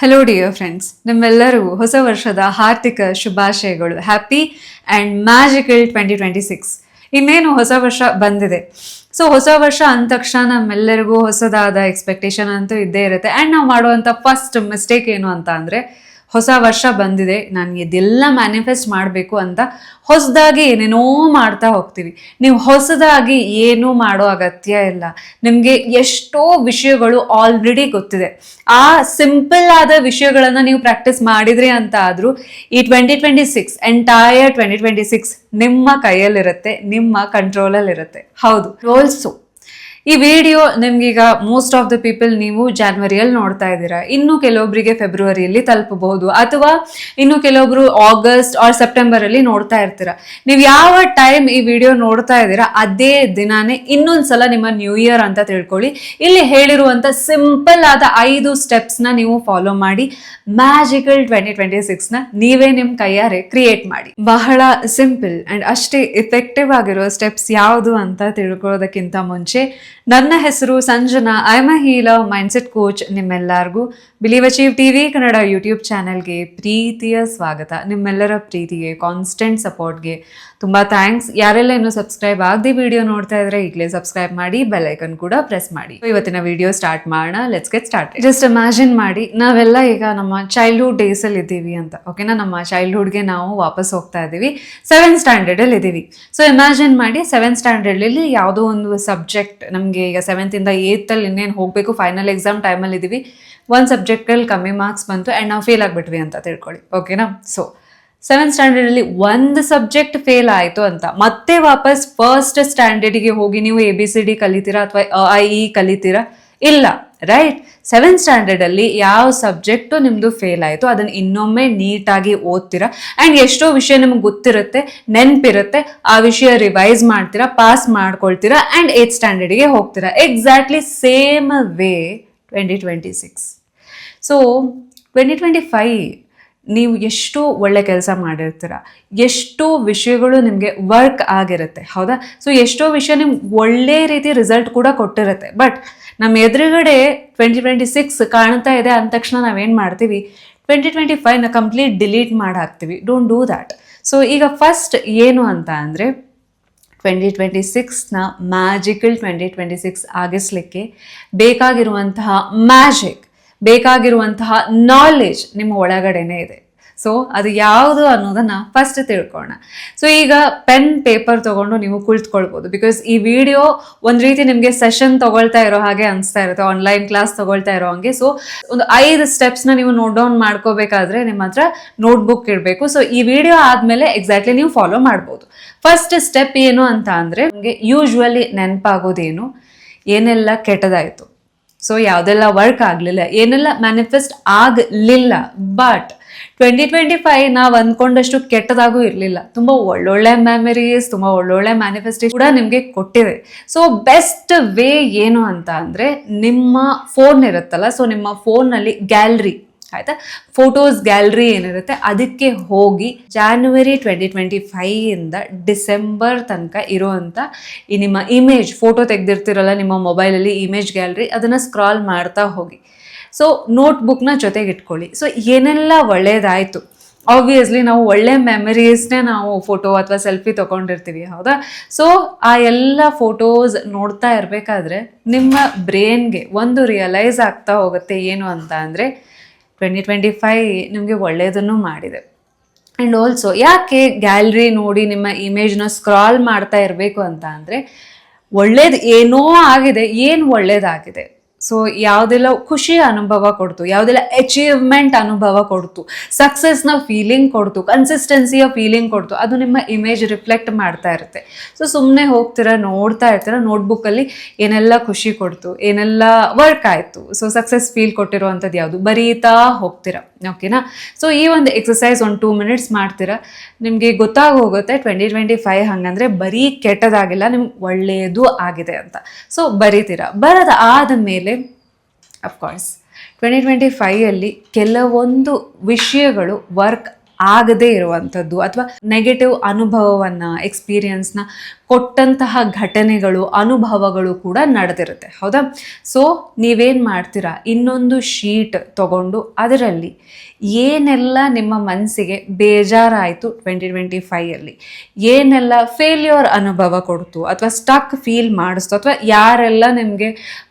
Hello dear friends, ನಿಮ್ಮೆಲ್ಲರಿಗೂ ಹೊಸ ವರ್ಷದ ಹಾರ್ದಿಕ ಶುಭಾಶಯಗಳು. Happy and magical 2026. ಇನ್ನೇನು ಹೊಸ ವರ್ಷ ಬಂದಿದೆ. ಸೊ ಹೊಸ ವರ್ಷ ಅಂದ ತಕ್ಷಣ ನಮ್ಮೆಲ್ಲರಿಗೂ ಹೊಸದಾದ ಎಕ್ಸ್ಪೆಕ್ಟೇಷನ್ ಅಂತೂ ಇದ್ದೇ ಇರುತ್ತೆ. ಆ್ಯಂಡ್ ನಾವು ಮಾಡುವಂಥ ಫಸ್ಟ್ ಮಿಸ್ಟೇಕ್ ಏನು ಅಂತ ಅಂದರೆ, ಹೊಸ ವರ್ಷ ಬಂದಿದೆ, ನಾನು ಇದೆಲ್ಲ ಮ್ಯಾನಿಫೆಸ್ಟ್ ಮಾಡಬೇಕು ಅಂತ ಹೊಸದಾಗಿ ಏನೇನೋ ಮಾಡ್ತಾ ಹೋಗ್ತೀವಿ. ನೀವು ಹೊಸದಾಗಿ ಏನೂ ಮಾಡೋ ಅಗತ್ಯ ಇಲ್ಲ. ನಿಮಗೆ ಎಷ್ಟೋ ವಿಷಯಗಳು ಆಲ್ರೆಡಿ ಗೊತ್ತಿದೆ. ಆ ಸಿಂಪಲ್ ಆದ ವಿಷಯಗಳನ್ನು ನೀವು ಪ್ರಾಕ್ಟೀಸ್ ಮಾಡಿದ್ರಿ ಅಂತ ಆದರೂ ಈ 2026 ಎಂಟೈರ್ 2026 ನಿಮ್ಮ ಕೈಯಲ್ಲಿರುತ್ತೆ, ನಿಮ್ಮ ಕಂಟ್ರೋಲಲ್ಲಿರುತ್ತೆ. ಹೌದು, ಆಲ್ಸೋ ಈ ವಿಡಿಯೋ ನಿಮ್ಗೀಗ ಮೋಸ್ಟ್ ಆಫ್ ದ ಪೀಪಲ್ ನೀವು ಜಾನ್ವರಿಯಲ್ಲಿ ನೋಡ್ತಾ ಇದ್ದೀರಾ, ಇನ್ನು ಕೆಲವೊಬ್ಬರಿಗೆ ಫೆಬ್ರವರಿಯಲ್ಲಿ ತಲುಪಬಹುದು, ಅಥವಾ ಇನ್ನು ಕೆಲವೊಬ್ರು ಆಗಸ್ಟ್ ಆರ್ ಸೆಪ್ಟೆಂಬರ್ ಅಲ್ಲಿ ನೋಡ್ತಾ ಇರ್ತೀರಾ. ನೀವು ಯಾವ ಟೈಮ್ ಈ ವಿಡಿಯೋ ನೋಡ್ತಾ ಇದ್ದೀರಾ ಅದೇ ದಿನಾನೇ ಇನ್ನೊಂದ್ಸಲ ನಿಮ್ಮ ನ್ಯೂ ಇಯರ್ ಅಂತ ತಿಳ್ಕೊಳ್ಳಿ. ಇಲ್ಲಿ ಹೇಳಿರುವಂತ ಸಿಂಪಲ್ ಆದ 5 ಸ್ಟೆಪ್ಸ್ ನ ನೀವು ಫಾಲೋ ಮಾಡಿ ಮ್ಯಾಜಿಕಲ್ 2026 ನ ನೀವೇ ನಿಮ್ ಕೈಯಾರೆ ಕ್ರಿಯೇಟ್ ಮಾಡಿ. ಬಹಳ ಸಿಂಪಲ್ ಅಂಡ್ ಅಷ್ಟೇ ಇಫೆಕ್ಟಿವ್ ಆಗಿರೋ ಸ್ಟೆಪ್ಸ್ ಯಾವುದು ಅಂತ ತಿಳ್ಕೊಳ್ಳೋದಕ್ಕಿಂತ ಮುಂಚೆ, ನನ್ನ ಹೆಸರು Sanjana. I am a healer, mindset coach. ನಿಮ್ಮೆಲ್ಲರಿಗೂ believe achieve TV Kannada YouTube ಚಾನೆಲ್ಗೆ ಪ್ರೀತಿಯ ಸ್ವಾಗತ. ನಿಮ್ಮೆಲ್ಲರ ಪ್ರೀತಿಗೆ, ಕಾನ್ಸ್ಟೆಂಟ್ ಸಪೋರ್ಟ್ಗೆ ತುಂಬಾ ಥ್ಯಾಂಕ್ಸ್. ಯಾರೆಲ್ಲ ಇನ್ನೂ ಸಬ್ಸ್ಕ್ರೈಬ್ ಆಗದೆ ವಿಡಿಯೋ ನೋಡ್ತಾ ಇದ್ರೆ ಈಗಲೇ ಸಬ್ಸ್ಕ್ರೈಬ್ ಮಾಡಿ, ಬೆಲ್ ಐಕನ್ ಕೂಡ ಪ್ರೆಸ್ ಮಾಡಿ. ಇವತ್ತಿನ ವಿಡಿಯೋ ಸ್ಟಾರ್ಟ್ ಮಾಡೋಣ. Let's get start. Just imagine ಮಾಡಿ, ನಾವೆಲ್ಲ ಈಗ ನಮ್ಮ ಚೈಲ್ಡ್ಹುಡ್ ಡೇಸ್ ಅಲ್ಲಿ ಇದ್ದೀವಿ ಅಂತ. ಓಕೆನಾ, ನಮ್ಮ ಚೈಲ್ಡ್ಹುಡ್ಗೆ ನಾವು ವಾಪಸ್ ಹೋಗ್ತಾ ಇದ್ದೀವಿ. 7th ಸ್ಟ್ಯಾಂಡರ್ಡ್ ಅಲ್ಲಿ ಇದ್ದೀವಿ. ಸೊ ಇಮ್ಯಾಜಿನ್ ಮಾಡಿ, 7th ಸ್ಟ್ಯಾಂಡರ್ಡ್ ಅಲ್ಲಿ ಯಾವುದೋ ಒಂದು ಸಬ್ಜೆಕ್ಟ್ ನಮಗೆ ಈಗ 7th ಇಂದ 8th ಅಲ್ಲಿ ಇನ್ನೇನು ಹೋಗಬೇಕು, ಫೈನಲ್ ಎಕ್ಸಾಮ್ ಟೈಮಲ್ಲಿ ಇದ್ದೀವಿ. ಒಂದು ಸಬ್ಜೆಕ್ಟಲ್ಲಿ ಕಮ್ಮಿ ಮಾರ್ಕ್ಸ್ ಬಂತು ಆ್ಯಂಡ್ ನಾವು ಫೇಲ್ ಆಗಿಬಿಟ್ವಿ ಅಂತ ತಿಳ್ಕೊಳ್ಳಿ. ಓಕೆನಾ, ಸೊ 7th ಸ್ಟ್ಯಾಂಡರ್ಡ್ ಅಲ್ಲಿ ಒಂದು ಸಬ್ಜೆಕ್ಟ್ ಫೇಲ್ ಆಯಿತು ಅಂತ ಮತ್ತೆ ವಾಪಸ್ ಫಸ್ಟ್ ಸ್ಟ್ಯಾಂಡರ್ಡ್ಗೆ ಹೋಗಿ ನೀವು ABCD ಕಲಿತೀರಾ ಅಥವಾ IE ಕಲಿತೀರಾ? ಇಲ್ಲ, ರೈಟ್? 7th ಸ್ಟ್ಯಾಂಡರ್ಡ್ ಅಲ್ಲಿ ಯಾವ ಸಬ್ಜೆಕ್ಟು ನಿಮ್ದು ಫೇಲ್ ಆಯಿತು ಅದನ್ನು ಇನ್ನೊಮ್ಮೆ ನೀಟಾಗಿ ಓದ್ತೀರಾ. ಆ್ಯಂಡ್ ಎಷ್ಟೋ ವಿಷಯ ನಿಮ್ಗೆ ಗೊತ್ತಿರುತ್ತೆ, ನೆನಪಿರುತ್ತೆ, ಆ ವಿಷಯ ರಿವೈಸ್ ಮಾಡ್ತೀರಾ, ಪಾಸ್ ಮಾಡ್ಕೊಳ್ತೀರಾ ಆ್ಯಂಡ್ 8th ಸ್ಟ್ಯಾಂಡರ್ಡ್ಗೆ ಹೋಗ್ತೀರಾ. Exactly same way 2026. ಸೊ 2025 ನೀವು ಎಷ್ಟು ಒಳ್ಳೆ ಕೆಲಸ ಮಾಡಿರ್ತೀರ, ಎಷ್ಟೋ ವಿಷಯಗಳು ನಿಮಗೆ ವರ್ಕ್ ಆಗಿರುತ್ತೆ, ಹೌದಾ? ಸೊ ಎಷ್ಟೋ ವಿಷಯ ನಿಮ್ಗೆ ಒಳ್ಳೆ ರೀತಿ ರಿಸಲ್ಟ್ ಕೂಡ ಕೊಟ್ಟಿರುತ್ತೆ. ಬಟ್ ನಮ್ಮ ಎದುರುಗಡೆ 2026 ಕಾಣ್ತಾ ಇದೆ ಅಂದ ತಕ್ಷಣ ನಾವೇನು ಮಾಡ್ತೀವಿ, 2025ನ ಕಂಪ್ಲೀಟ್ ಡಿಲೀಟ್ ಮಾಡಿ ಹಾಕ್ತೀವಿ. Don't do that. ಸೊ ಈಗ ಫಸ್ಟ್ ಏನು ಅಂತ ಅಂದರೆ, 2026ನ ಮ್ಯಾಜಿಕಲ್ 2026 ಆಗಿಸ್ಲಿಕ್ಕೆ ಬೇಕಾಗಿರುವಂತಹ ಮ್ಯಾಜಿಕ್, ಬೇಕಾಗಿರುವಂತಹ ನಾಲೆಜ್ ನಿಮ್ಮ ಒಳಗಡೆನೇ ಇದೆ. ಸೊ ಅದು ಯಾವುದು ಅನ್ನೋದನ್ನ ಫಸ್ಟ್ ತಿಳ್ಕೊಳ್ಳೋಣ. ಸೊ ಈಗ ಪೆನ್ ಪೇಪರ್ ತಗೊಂಡು ನೀವು ಕುಳಿತುಕೊಳ್ಬೋದು. ಬಿಕಾಸ್ ಈ ವಿಡಿಯೋ ಒಂದು ರೀತಿ ನಿಮಗೆ ಸೆಷನ್ ತಗೊಳ್ತಾ ಇರೋ ಹಾಗೆ ಅನಿಸ್ತಾ ಇರುತ್ತೆ, ಆನ್ಲೈನ್ ಕ್ಲಾಸ್ ತಗೊಳ್ತಾ ಇರೋ ಹಾಗೆ. ಸೊ ಒಂದು 5 ಸ್ಟೆಪ್ಸ್ನ ನೀವು ನೋಟ್ ಡೌನ್ ಮಾಡ್ಕೋಬೇಕಾದ್ರೆ ನಿಮ್ಮ ಹತ್ರ ನೋಟ್ಬುಕ್ ಇರಬೇಕು. ಸೊ ಈ ವಿಡಿಯೋ ಆದಮೇಲೆ ಎಕ್ಸಾಕ್ಟ್ಲಿ ನೀವು ಫಾಲೋ ಮಾಡ್ಬೋದು. ಫಸ್ಟ್ ಸ್ಟೆಪ್ ಏನು ಅಂತ ಅಂದರೆ, ನಿಮಗೆ ಯೂಶ್ವಲಿ ನೆನಪಾಗೋದೇನು, ಏನೆಲ್ಲ ಕೆಟ್ಟದಾಯಿತು, ಸೊ ಯಾವುದೆಲ್ಲ ವರ್ಕ್ ಆಗಲಿಲ್ಲ, ಏನೆಲ್ಲ ಮ್ಯಾನಿಫೆಸ್ಟ್ ಆಗಲಿಲ್ಲ. ಬಟ್ 2025 ನಾವು ಅಂದ್ಕೊಂಡಷ್ಟು ಕೆಟ್ಟದಾಗೂ ಇರಲಿಲ್ಲ. ತುಂಬ ಒಳ್ಳೊಳ್ಳೆ ಮೆಮರೀಸ್, ತುಂಬ ಒಳ್ಳೊಳ್ಳೆ ಮ್ಯಾನಿಫೆಸ್ಟೇಷನ್ ಕೂಡ ನಿಮಗೆ ಕೊಟ್ಟಿದೆ. ಸೊ ಬೆಸ್ಟ್ ವೇ ಏನು ಅಂತ ಅಂದರೆ, ನಿಮ್ಮ ಫೋನ್ ಇರುತ್ತಲ್ಲ, ಸೊ ನಿಮ್ಮ ಫೋನ್ನಲ್ಲಿ ಗ್ಯಾಲರಿ, ಆಯ್ತಾ, ಫೋಟೋಸ್ ಗ್ಯಾಲರಿ ಏನಿರುತ್ತೆ ಅದಕ್ಕೆ ಹೋಗಿ ಜಾನ್ವರಿ 2025 ಇಂದ ಡಿಸೆಂಬರ್ ತನಕ ಇರೋವಂಥ ಈ ನಿಮ್ಮ ಇಮೇಜ್ ಫೋಟೋ ತೆಗೆದಿರ್ತಿರಲ್ಲ ನಿಮ್ಮ ಮೊಬೈಲಲ್ಲಿ, ಇಮೇಜ್ ಗ್ಯಾಲರಿ, ಅದನ್ನು ಸ್ಕ್ರಾಲ್ ಮಾಡ್ತಾ ಹೋಗಿ. ಸೊ ನೋಟ್ಬುಕ್ನ ಜೊತೆಗೆ ಇಟ್ಕೊಳ್ಳಿ. ಸೊ ಏನೆಲ್ಲ ಒಳ್ಳೇದಾಯಿತು, ಆಬ್ವಿಯಸ್ಲಿ ನಾವು ಒಳ್ಳೆ ಮೆಮರೀಸ್ನೇ ನಾವು ಫೋಟೋ ಅಥವಾ ಸೆಲ್ಫಿ ತೊಗೊಂಡಿರ್ತೀವಿ, ಹೌದಾ? ಸೊ ಆ ಎಲ್ಲ ಫೋಟೋಸ್ ನೋಡ್ತಾ ಇರಬೇಕಾದ್ರೆ ನಿಮ್ಮ ಬ್ರೈನ್ಗೆ ಒಂದು ರಿಯಲೈಸ್ ಆಗ್ತಾ ಹೋಗುತ್ತೆ, ಏನು ಅಂತ ಅಂದರೆ 2025 ನಿಮಗೆ ಒಳ್ಳೆಯದನ್ನು ಮಾಡಿದೆ. ಆ್ಯಂಡ್ ಆಲ್ಸೋ ಯಾಕೆ ಗ್ಯಾಲರಿ ನೋಡಿ ನಿಮ್ಮ ಇಮೇಜ್ನ ಸ್ಕ್ರಾಲ್ ಮಾಡ್ತಾ ಇರಬೇಕು ಅಂತ ಅಂದರೆ, ಒಳ್ಳೇದು ಏನೋ ಆಗಿದೆ, ಏನು ಒಳ್ಳೇದಾಗಿದೆ, ಸೊ ಯಾವುದೆಲ್ಲ ಖುಷಿಯ ಅನುಭವ ಕೊಡ್ತು, ಯಾವುದೆಲ್ಲ ಅಚೀವ್ಮೆಂಟ್ ಅನುಭವ ಕೊಡ್ತು, ಸಕ್ಸಸ್ನ ಫೀಲಿಂಗ್ ಕೊಡ್ತು, ಕನ್ಸಿಸ್ಟೆನ್ಸಿಯ ಫೀಲಿಂಗ್ ಕೊಡ್ತು, ಅದು ನಿಮ್ಮ ಇಮೇಜ್ ರಿಫ್ಲೆಕ್ಟ್ ಮಾಡ್ತಾ ಇರುತ್ತೆ. ಸೊ ಸುಮ್ಮನೆ ಹೋಗ್ತೀರಾ, ನೋಡ್ತಾ ಇರ್ತೀರಾ, ನೋಟ್ಬುಕ್ಕಲ್ಲಿ ಏನೆಲ್ಲ ಖುಷಿ ಕೊಡ್ತು, ಏನೆಲ್ಲ ವರ್ಕ್ ಆಯಿತು, ಸೊ ಸಕ್ಸಸ್ ಫೀಲ್ ಕೊಟ್ಟಿರುವಂಥದ್ದು ಯಾವುದು, ಬರೀತಾ ಹೋಗ್ತೀರಾ. ಓಕೆನಾ? ಸೊ ಈ ಒಂದು ಎಕ್ಸಸೈಸ್ ಒಂದು 2 ಮಿನಿಟ್ಸ್ ಮಾಡ್ತೀರಾ, ನಿಮಗೆ ಗೊತ್ತಾಗೋಗುತ್ತೆ 2025 ಹಂಗಂದ್ರೆ ಬರೀ ಕೆಟ್ಟದಾಗಿಲ್ಲ, ನಿಮ್ಗೆ ಒಳ್ಳೆಯದು ಆಗಿದೆ ಅಂತ. ಸೊ ಬರೀತೀರಾ. ಬರೋದು ಆದಮೇಲೆ ಅಫ್ಕೋರ್ಸ್ 2025 ಅಲ್ಲಿ ಕೆಲವೊಂದು ವಿಷಯಗಳು ವರ್ಕ್ ಆಗದೇ ಇರುವಂಥದ್ದು ಅಥವಾ ನೆಗೆಟಿವ್ ಅನುಭವವನ್ನು ಎಕ್ಸ್ಪೀರಿಯನ್ಸ್ನ ಕೊಟ್ಟಂತಹ ಘಟನೆಗಳು ಅನುಭವಗಳು ಕೂಡ ನಡೆದಿರುತ್ತೆ. ಹೌದಾ? ಸೊ ನೀವೇನು ಮಾಡ್ತೀರಾ, ಇನ್ನೊಂದು ಶೀಟ್ ತಗೊಂಡು ಅದರಲ್ಲಿ ಏನೆಲ್ಲ ನಿಮ್ಮ ಮನಸ್ಸಿಗೆ ಬೇಜಾರಾಯಿತು 2025 ಏನೆಲ್ಲ ಫೇಲ್ಯೂರ್ ಅನುಭವ ಕೊಡ್ತು ಅಥವಾ ಸ್ಟಕ್ ಫೀಲ್ ಮಾಡಿಸ್ತು ಅಥವಾ ಯಾರೆಲ್ಲ ನಿಮಗೆ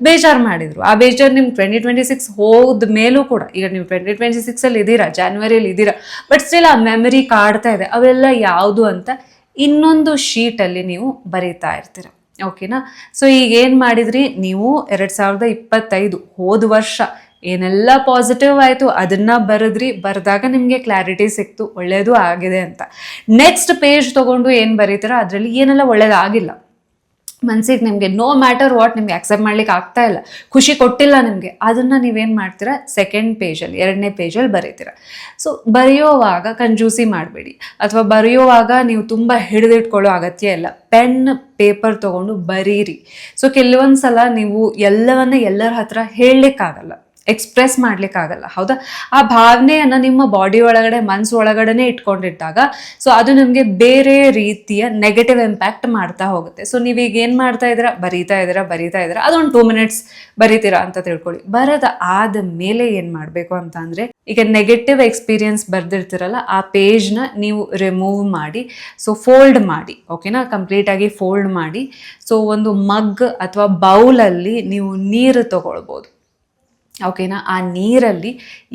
ಬೇಜಾರು ಮಾಡಿದ್ರು, ಆ ಬೇಜಾರು ನಿಮ್ಗೆ 2026 ಹೋದ ಮೇಲೂ ಕೂಡ, ಈಗ ನೀವು 2026 ಇದ್ದೀರಾ, ಜಾನ್ವರಿಯಲ್ಲಿ ಇದ್ದೀರಾ, ಬಟ್ ಸ್ಟಿಲ್ ಆ ಮೆಮರಿ ಕಾಡ್ತಾ ಇದೆ, ಅವೆಲ್ಲ ಯಾವುದು ಅಂತ ಇನ್ನೊಂದು ಶೀಟಲ್ಲಿ ನೀವು ಬರೀತಾ ಇರ್ತೀರ. ಓಕೆನಾ? ಸೊ ಈಗ ಏನು ಮಾಡಿದ್ರಿ ನೀವು, 2025 ಹೋದ ವರ್ಷ ಏನೆಲ್ಲ ಪಾಸಿಟಿವ್ ಆಯಿತು ಅದನ್ನು ಬರೆದಾಗ ನಿಮಗೆ ಕ್ಲಾರಿಟಿ ಸಿಕ್ತು, ಒಳ್ಳೆಯದು ಆಗಿದೆ ಅಂತ. ನೆಕ್ಸ್ಟ್ ಪೇಜ್ ತೊಗೊಂಡು ಏನು ಬರೀತೀರೋ ಅದರಲ್ಲಿ ಏನೆಲ್ಲ ಒಳ್ಳೇದಾಗಿಲ್ಲ, ಮನ್ಸಿಗೆ ನಿಮಗೆ ನೋ ಮ್ಯಾಟರ್ ವಾಟ್ ನಿಮಗೆ ಅಕ್ಸೆಪ್ಟ್ ಮಾಡ್ಲಿಕ್ಕೆ ಆಗ್ತಾ ಇಲ್ಲ, ಖುಷಿ ಕೊಟ್ಟಿಲ್ಲ ನಿಮಗೆ, ಅದನ್ನು ನೀವೇನು ಮಾಡ್ತೀರಾ, ಸೆಕೆಂಡ್ ಪೇಜಲ್ಲಿ, 2ನೇ ಪೇಜಲ್ಲಿ ಬರೀತೀರ. ಸೊ ಬರೆಯೋವಾಗ ಕಂಜೂಸಿ ಮಾಡಬೇಡಿ, ಅಥವಾ ಬರೆಯೋವಾಗ ನೀವು ತುಂಬ ಹಿಡಿದಿಟ್ಕೊಳ್ಳೋ ಅಗತ್ಯ ಇಲ್ಲ. ಪೆನ್ ಪೇಪರ್ ತೊಗೊಂಡು ಬರೀರಿ. ಸೊ ಕೆಲವೊಂದು ಸಲ ನೀವು ಎಲ್ಲರ ಹತ್ರ ಹೇಳಲಿಕ್ಕಾಗಲ್ಲ, ಎಕ್ಸ್ಪ್ರೆಸ್ ಮಾಡ್ಲಿಕ್ಕಾಗಲ್ಲ. ಹೌದಾ? ಆ ಭಾವನೆಯನ್ನು ನಿಮ್ಮ ಬಾಡಿ ಒಳಗಡೆ, ಮನಸ್ಸು ಒಳಗಡೆನೆ ಇಟ್ಕೊಂಡಿದ್ದಾಗ ಸೊ ಅದು ನಿಮಗೆ ಬೇರೆ ರೀತಿಯ ನೆಗೆಟಿವ್ ಇಂಪ್ಯಾಕ್ಟ್ ಮಾಡ್ತಾ ಹೋಗುತ್ತೆ. ಸೊ ನೀವೀಗ ಏನು ಮಾಡ್ತಾ ಇದ್ದೀರಾ, ಬರೀತಾ ಇದ್ದೀರಾ, ಅದೊಂದು 2 ಮಿನಿಟ್ಸ್ ಬರೀತೀರಾ ಅಂತ ತಿಳ್ಕೊಳ್ಳಿ. ಬರದ ಆದ ಮೇಲೆ ಏನು ಮಾಡಬೇಕು ಅಂತ ಅಂದರೆ, ಈಗ ನೆಗೆಟಿವ್ ಎಕ್ಸ್ಪೀರಿಯನ್ಸ್ ಬರ್ದಿರ್ತೀರಲ್ಲ, ಆ ಪೇಜ್ನ ನೀವು ರಿಮೂವ್ ಮಾಡಿ, ಸೊ ಫೋಲ್ಡ್ ಮಾಡಿ. ಓಕೆನಾ? ಕಂಪ್ಲೀಟಾಗಿ ಫೋಲ್ಡ್ ಮಾಡಿ. ಸೊ ಒಂದು ಮಗ್ ಅಥವಾ ಬೌಲಲ್ಲಿ ನೀವು ನೀರು ತಗೊಳ್ಬೋದು. ಓಕೆನಾ? ಆ ನೀರಲ್ಲಿ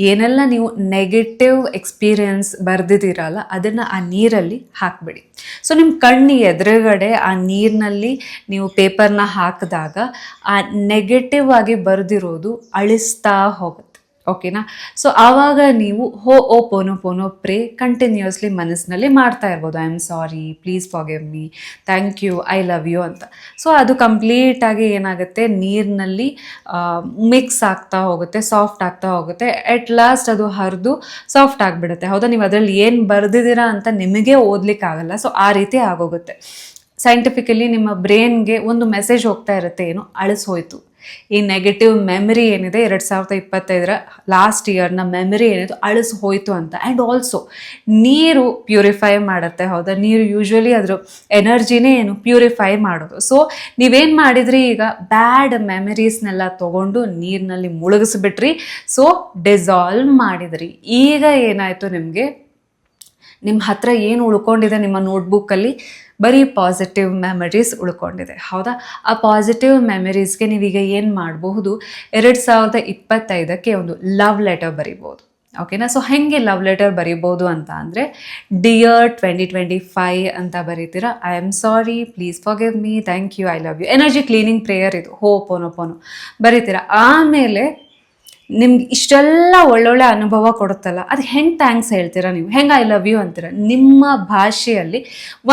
ಏನೆಲ್ಲ ನೀವು ನೆಗೆಟಿವ್ ಎಕ್ಸ್ಪೀರಿಯನ್ಸ್ ಬರೆದಿದ್ದೀರಲ್ಲ ಅದನ್ನು ಆ ನೀರಲ್ಲಿ ಹಾಕಿಬಿಡಿ. ಸೊ ನಿಮ್ಮ ಕಣ್ಣು ಎದುರುಗಡೆ ಆ ನೀರಿನಲ್ಲಿ ನೀವು ಪೇಪರ್ನ ಹಾಕಿದಾಗ ಆ ನೆಗೆಟಿವ್ ಆಗಿ ಬರೆದಿರೋದು ಅಳಿಸ್ತಾ ಹೋಗುತ್ತೆ. ಓಕೆನಾ? ಸೊ ಆವಾಗ ನೀವು ಪೋನೋ ಪ್ರೇ ಕಂಟಿನ್ಯೂಸ್ಲಿ ಮನಸ್ಸಿನಲ್ಲಿ ಮಾಡ್ತಾ ಇರ್ಬೋದು. I am sorry, please forgive me, thank you, I love you ಅಂತ. ಸೊ ಅದು ಕಂಪ್ಲೀಟಾಗಿ ಏನಾಗುತ್ತೆ, ನೀರಿನಲ್ಲಿ ಮಿಕ್ಸ್ ಆಗ್ತಾ ಹೋಗುತ್ತೆ, ಸಾಫ್ಟ್ ಆಗ್ತಾ ಹೋಗುತ್ತೆ. ಎಟ್ ಲಾಸ್ಟ್ ಅದು ಹರಿದು ಸಾಫ್ಟ್ ಆಗಿಬಿಡುತ್ತೆ. ಹೌದಾ? ನೀವು ಅದರಲ್ಲಿ ಏನು ಬರೆದಿದ್ದೀರಾ ಅಂತ ನಿಮಗೆ ಓದಲಿಕ್ಕಾಗಲ್ಲ. ಸೊ ಆ ರೀತಿ ಆಗೋಗುತ್ತೆ. ಸೈಂಟಿಫಿಕಲಿ ನಿಮ್ಮ ಬ್ರೈನ್ಗೆ ಒಂದು ಮೆಸೇಜ್ ಹೋಗ್ತಾ ಇರುತ್ತೆ, ಏನು, ಅಳಿಸೋಯ್ತು, ಈ ನೆಗೆಟಿವ್ ಮೆಮರಿ ಏನಿದೆ 2025 ಲಾಸ್ಟ್ ಇಯರ್ನ ಮೆಮರಿ ಏನಿದೆ ಅಳಿಸಿ ಹೋಯ್ತು ಅಂತ. ಆ್ಯಂಡ್ ಆಲ್ಸೋ ನೀರು ಪ್ಯೂರಿಫೈ ಮಾಡುತ್ತೆ. ಹೌದಾ? ನೀರು ಯೂಶ್ವಲಿ ಅದ್ರ ಎನರ್ಜಿನೇ ಏನು, ಪ್ಯೂರಿಫೈ ಮಾಡೋದು. ಸೊ ನೀವೇನು ಮಾಡಿದ್ರಿ, ಈಗ ಬ್ಯಾಡ್ ಮೆಮರೀಸ್ನೆಲ್ಲ ತೊಗೊಂಡು ನೀರಿನಲ್ಲಿ ಮುಳುಗಿಸ್ಬಿಟ್ರಿ. ಸೊ ಡಿಸಾಲ್ವ್ ಮಾಡಿದ್ರಿ. ಈಗ ಏನಾಯಿತು, ನಿಮ್ಮ ಹತ್ರ ಏನು ಉಳ್ಕೊಂಡಿದೆ ನಿಮ್ಮ ನೋಟ್ಬುಕ್ಕಲ್ಲಿ, ಬರೀ ಪಾಸಿಟಿವ್ ಮೆಮರೀಸ್ ಉಳ್ಕೊಂಡಿದೆ. ಹೌದಾ? ಆ ಪಾಸಿಟಿವ್ ಮೆಮರೀಸ್ಗೆ ನೀವೀಗ ಏನು ಮಾಡಬಹುದು, 2025ಕ್ಕೆ ಒಂದು ಲವ್ ಲೆಟರ್ ಬರಿಬೋದು. ಓಕೆನಾ? ಸೊ ಹೇಗೆ ಲವ್ ಲೆಟರ್ ಬರಿಬೋದು ಅಂತ ಅಂದರೆ, ಡಿಯರ್ 2025 ಅಂತ ಬರೀತೀರಾ. I am sorry, please forgive me, thank you, I love you. Energy cleaning prayer ಇದು. ಪೋನೋ ಬರೀತೀರಾ. ಆಮೇಲೆ ನಿಮ್ಗೆ ಇಷ್ಟೆಲ್ಲ ಒಳ್ಳೊಳ್ಳೆ ಅನುಭವ ಕೊಡುತ್ತಲ್ಲ, ಅದು ಹೆಂಗೆ ಥ್ಯಾಂಕ್ಸ್ ಹೇಳ್ತೀರಾ ನೀವು, ಹೆಂಗೆ ಐ ಲವ್ ಯು ಅಂತೀರ, ನಿಮ್ಮ ಭಾಷೆಯಲ್ಲಿ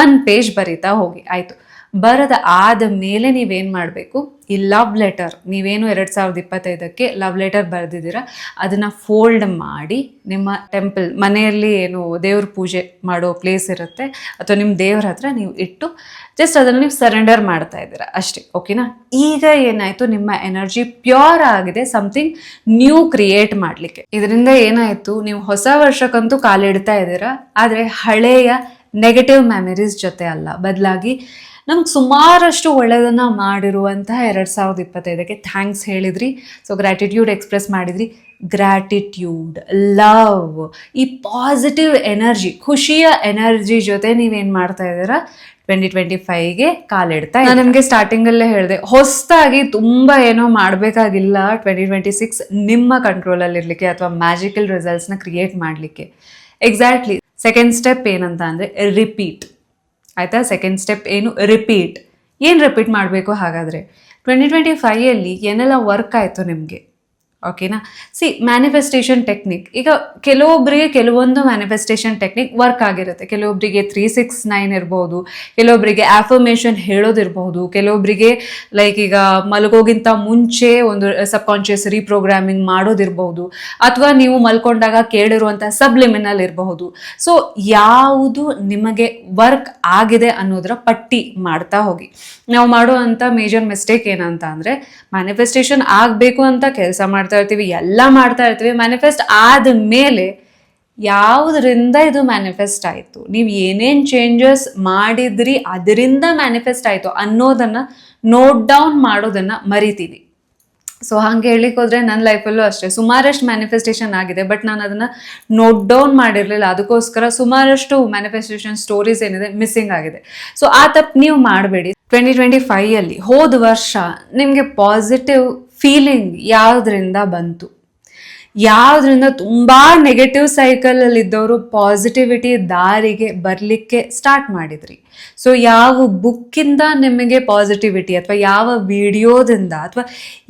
1 ಪೇಜ್ ಬರೀತಾ ಹೋಗಿ. ಆಯಿತು? ಬರದ ಆದ ಮೇಲೆ ನೀವೇನು ಮಾಡಬೇಕು, ಈ ಲವ್ ಲೆಟರ್ ನೀವೇನು 2025ಕ್ಕೆ ಲವ್ ಲೆಟರ್ ಬರೆದಿದ್ದೀರಾ ಅದನ್ನು ಫೋಲ್ಡ್ ಮಾಡಿ ನಿಮ್ಮ ಟೆಂಪಲ್, ಮನೆಯಲ್ಲಿ ಏನು ದೇವ್ರ ಪೂಜೆ ಮಾಡೋ ಪ್ಲೇಸ್ ಇರುತ್ತೆ ಅಥವಾ ನಿಮ್ಮ ದೇವ್ರ ಹತ್ರ ನೀವು ಇಟ್ಟು ಜಸ್ಟ್ ಅದನ್ನು ನೀವು ಸರೆಂಡರ್ ಮಾಡ್ತಾ ಇದ್ದೀರಾ ಅಷ್ಟೇ. ಓಕೆನಾ? ಈಗ ಏನಾಯಿತು, ನಿಮ್ಮ ಎನರ್ಜಿ ಪ್ಯೂರ್ ಆಗಿದೆ ಸಮಥಿಂಗ್ ನ್ಯೂ ಕ್ರಿಯೇಟ್ ಮಾಡಲಿಕ್ಕೆ. ಇದರಿಂದ ಏನಾಯಿತು, ನೀವು ಹೊಸ ವರ್ಷಕ್ಕಂತೂ ಕಾಲಿಡ್ತಾ ಇದ್ದೀರಾ, ಆದರೆ ಹಳೆಯ ನೆಗೆಟಿವ್ ಮೆಮರೀಸ್ ಜೊತೆ ಅಲ್ಲ, ಬದಲಾಗಿ ನಮ್ಗೆ ಸುಮಾರಷ್ಟು ಒಳ್ಳೆಯದನ್ನು ಮಾಡಿರುವಂತಹ 2025ಕ್ಕೆ ಥ್ಯಾಂಕ್ಸ್ ಹೇಳಿದ್ರಿ. ಸೊ ಗ್ರ್ಯಾಟಿಟ್ಯೂಡ್ ಎಕ್ಸ್ಪ್ರೆಸ್ ಮಾಡಿದ್ರಿ. ಗ್ರ್ಯಾಟಿಟ್ಯೂಡ್, ಲವ್, ಈ ಪಾಸಿಟಿವ್ ಎನರ್ಜಿ, ಖುಷಿಯ ಎನರ್ಜಿ ಜೊತೆ ನೀವೇನು ಮಾಡ್ತಾ ಇದ್ದೀರಾ, 2025ಗೆ ಕಾಲಿಡ್ತಾ. ನಾನು ನಿಮಗೆ ಸ್ಟಾರ್ಟಿಂಗಲ್ಲೇ ಹೇಳಿದೆ, ಹೊಸದಾಗಿ ತುಂಬ ಏನೋ ಮಾಡಬೇಕಾಗಿಲ್ಲ 2026 ನಿಮ್ಮ ಕಂಟ್ರೋಲಲ್ಲಿರಲಿಕ್ಕೆ ಅಥವಾ ಮ್ಯಾಜಿಕಲ್ ರಿಸಲ್ಟ್ಸ್ನ ಕ್ರಿಯೇಟ್ ಮಾಡಲಿಕ್ಕೆ. ಎಕ್ಸಾಕ್ಟ್ಲಿ ಸೆಕೆಂಡ್ ಸ್ಟೆಪ್ ಏನಂತ ಅಂದರೆ ರಿಪೀಟ್. ಆಯಿತಾ? ಸೆಕೆಂಡ್ ಸ್ಟೆಪ್ ಏನು, ರಿಪೀಟ್. ಏನು ರಿಪೀಟ್ ಮಾಡಬೇಕು ಹಾಗಾದರೆ, 2025ಯಲ್ಲಿ ಏನೆಲ್ಲ ವರ್ಕ್ ಆಯಿತು ನಿಮಗೆ. ಓಕೆನಾ? ಮ್ಯಾನಿಫೆಸ್ಟೇಷನ್ ಟೆಕ್ನಿಕ್, ಈಗ ಕೆಲವೊಬ್ಬರಿಗೆ ಕೆಲವೊಂದು ಮ್ಯಾನಿಫೆಸ್ಟೇಷನ್ ಟೆಕ್ನಿಕ್ ವರ್ಕ್ ಆಗಿರುತ್ತೆ. ಕೆಲವೊಬ್ಬರಿಗೆ 369 ಇರ್ಬೋದು, ಕೆಲವೊಬ್ಬರಿಗೆ ಆಫರ್ಮೇಷನ್ ಹೇಳೋದಿರ್ಬೋದು, ಕೆಲವೊಬ್ಬರಿಗೆ ಲೈಕ್ ಈಗ ಮಲಗೋಗಿಂತ ಮುಂಚೆ ಒಂದು ಸಬ್ಕಾನ್ಷಿಯಸ್ ರೀಪ್ರೋಗ್ರಾಮಿಂಗ್ ಮಾಡೋದಿರ್ಬೋದು, ಅಥವಾ ನೀವು ಮಲ್ಕೊಂಡಾಗ ಕೇಳಿರುವಂಥ ಸಬ್ಲಿಮಿನಲ್ ಇರಬಹುದು. ಸೊ ಯಾವುದು ನಿಮಗೆ ವರ್ಕ್ ಆಗಿದೆ ಅನ್ನೋದರ ಪಟ್ಟಿ ಮಾಡ್ತಾ ಹೋಗಿ. ನಾವು ಮಾಡುವಂಥ ಮೇಜರ್ ಮಿಸ್ಟೇಕ್ ಏನಂತ ಅಂದರೆ, ಮ್ಯಾನಿಫೆಸ್ಟೇಷನ್ ಆಗಬೇಕು ಅಂತ ಕೆಲಸ ಮಾಡ್ತಾ ಇರ್ತೀವಿ, ಎಲ್ಲ ಮಾಡ್ತಾ ಇರ್ತೀವಿ, ಮ್ಯಾನಿಫೆಸ್ಟ್ ಆದ ಮೇಲೆ ಯಾವುದರಿಂದ ಇದು ಮ್ಯಾನಿಫೆಸ್ಟ್ ಆಯಿತು, ನೀವು ಏನೇನು ಚೇಂಜಸ್ ಮಾಡಿದ್ರಿ ಅದರಿಂದ ಮ್ಯಾನಿಫೆಸ್ಟ್ ಆಯಿತು ಅನ್ನೋದನ್ನು ನೋಟ್ ಡೌನ್ ಮಾಡೋದನ್ನು ಮರಿತೀವಿ. ಸೊ ಹಂಗೆ ಹೇಳಿಕ್ಕೆ ಹೋದರೆ ನನ್ನ ಲೈಫಲ್ಲೂ ಅಷ್ಟೇ ಸುಮಾರಷ್ಟು ಮ್ಯಾನಿಫೆಸ್ಟೇಷನ್ ಆಗಿದೆ, ಬಟ್ ನಾನು ಅದನ್ನು ನೋಟ್ ಡೌನ್ ಮಾಡಿರಲಿಲ್ಲ. ಅದಕ್ಕೋಸ್ಕರ ಸುಮಾರಷ್ಟು ಮ್ಯಾನಿಫೆಸ್ಟೇಷನ್ ಸ್ಟೋರೀಸ್ ಏನಿದೆ ಮಿಸ್ಸಿಂಗ್ ಆಗಿದೆ. ಸೊ ಆ ತಪ್ಪು ನೀವು ಮಾಡಬೇಡಿ. 2025 ಹೋದ ವರ್ಷ ನಿಮಗೆ ಪಾಸಿಟಿವ್ ಫೀಲಿಂಗ್ ಯಾವುದರಿಂದ ಬಂತು, ಯಾವುದರಿಂದ ತುಂಬ ನೆಗೆಟಿವ್ ಸೈಕಲಲ್ಲಿ ಇದ್ದವರು ಪಾಸಿಟಿವಿಟಿ ದಾರಿಗೆ ಬರಲಿಕ್ಕೆ ಸ್ಟಾರ್ಟ್ ಮಾಡಿದ್ರಿ. ಸೊ ಯಾವ ಬುಕ್ಕಿಂದ ನಿಮಗೆ ಪಾಸಿಟಿವಿಟಿ ಅಥವಾ ಯಾವ ವಿಡಿಯೋದಿಂದ ಅಥವಾ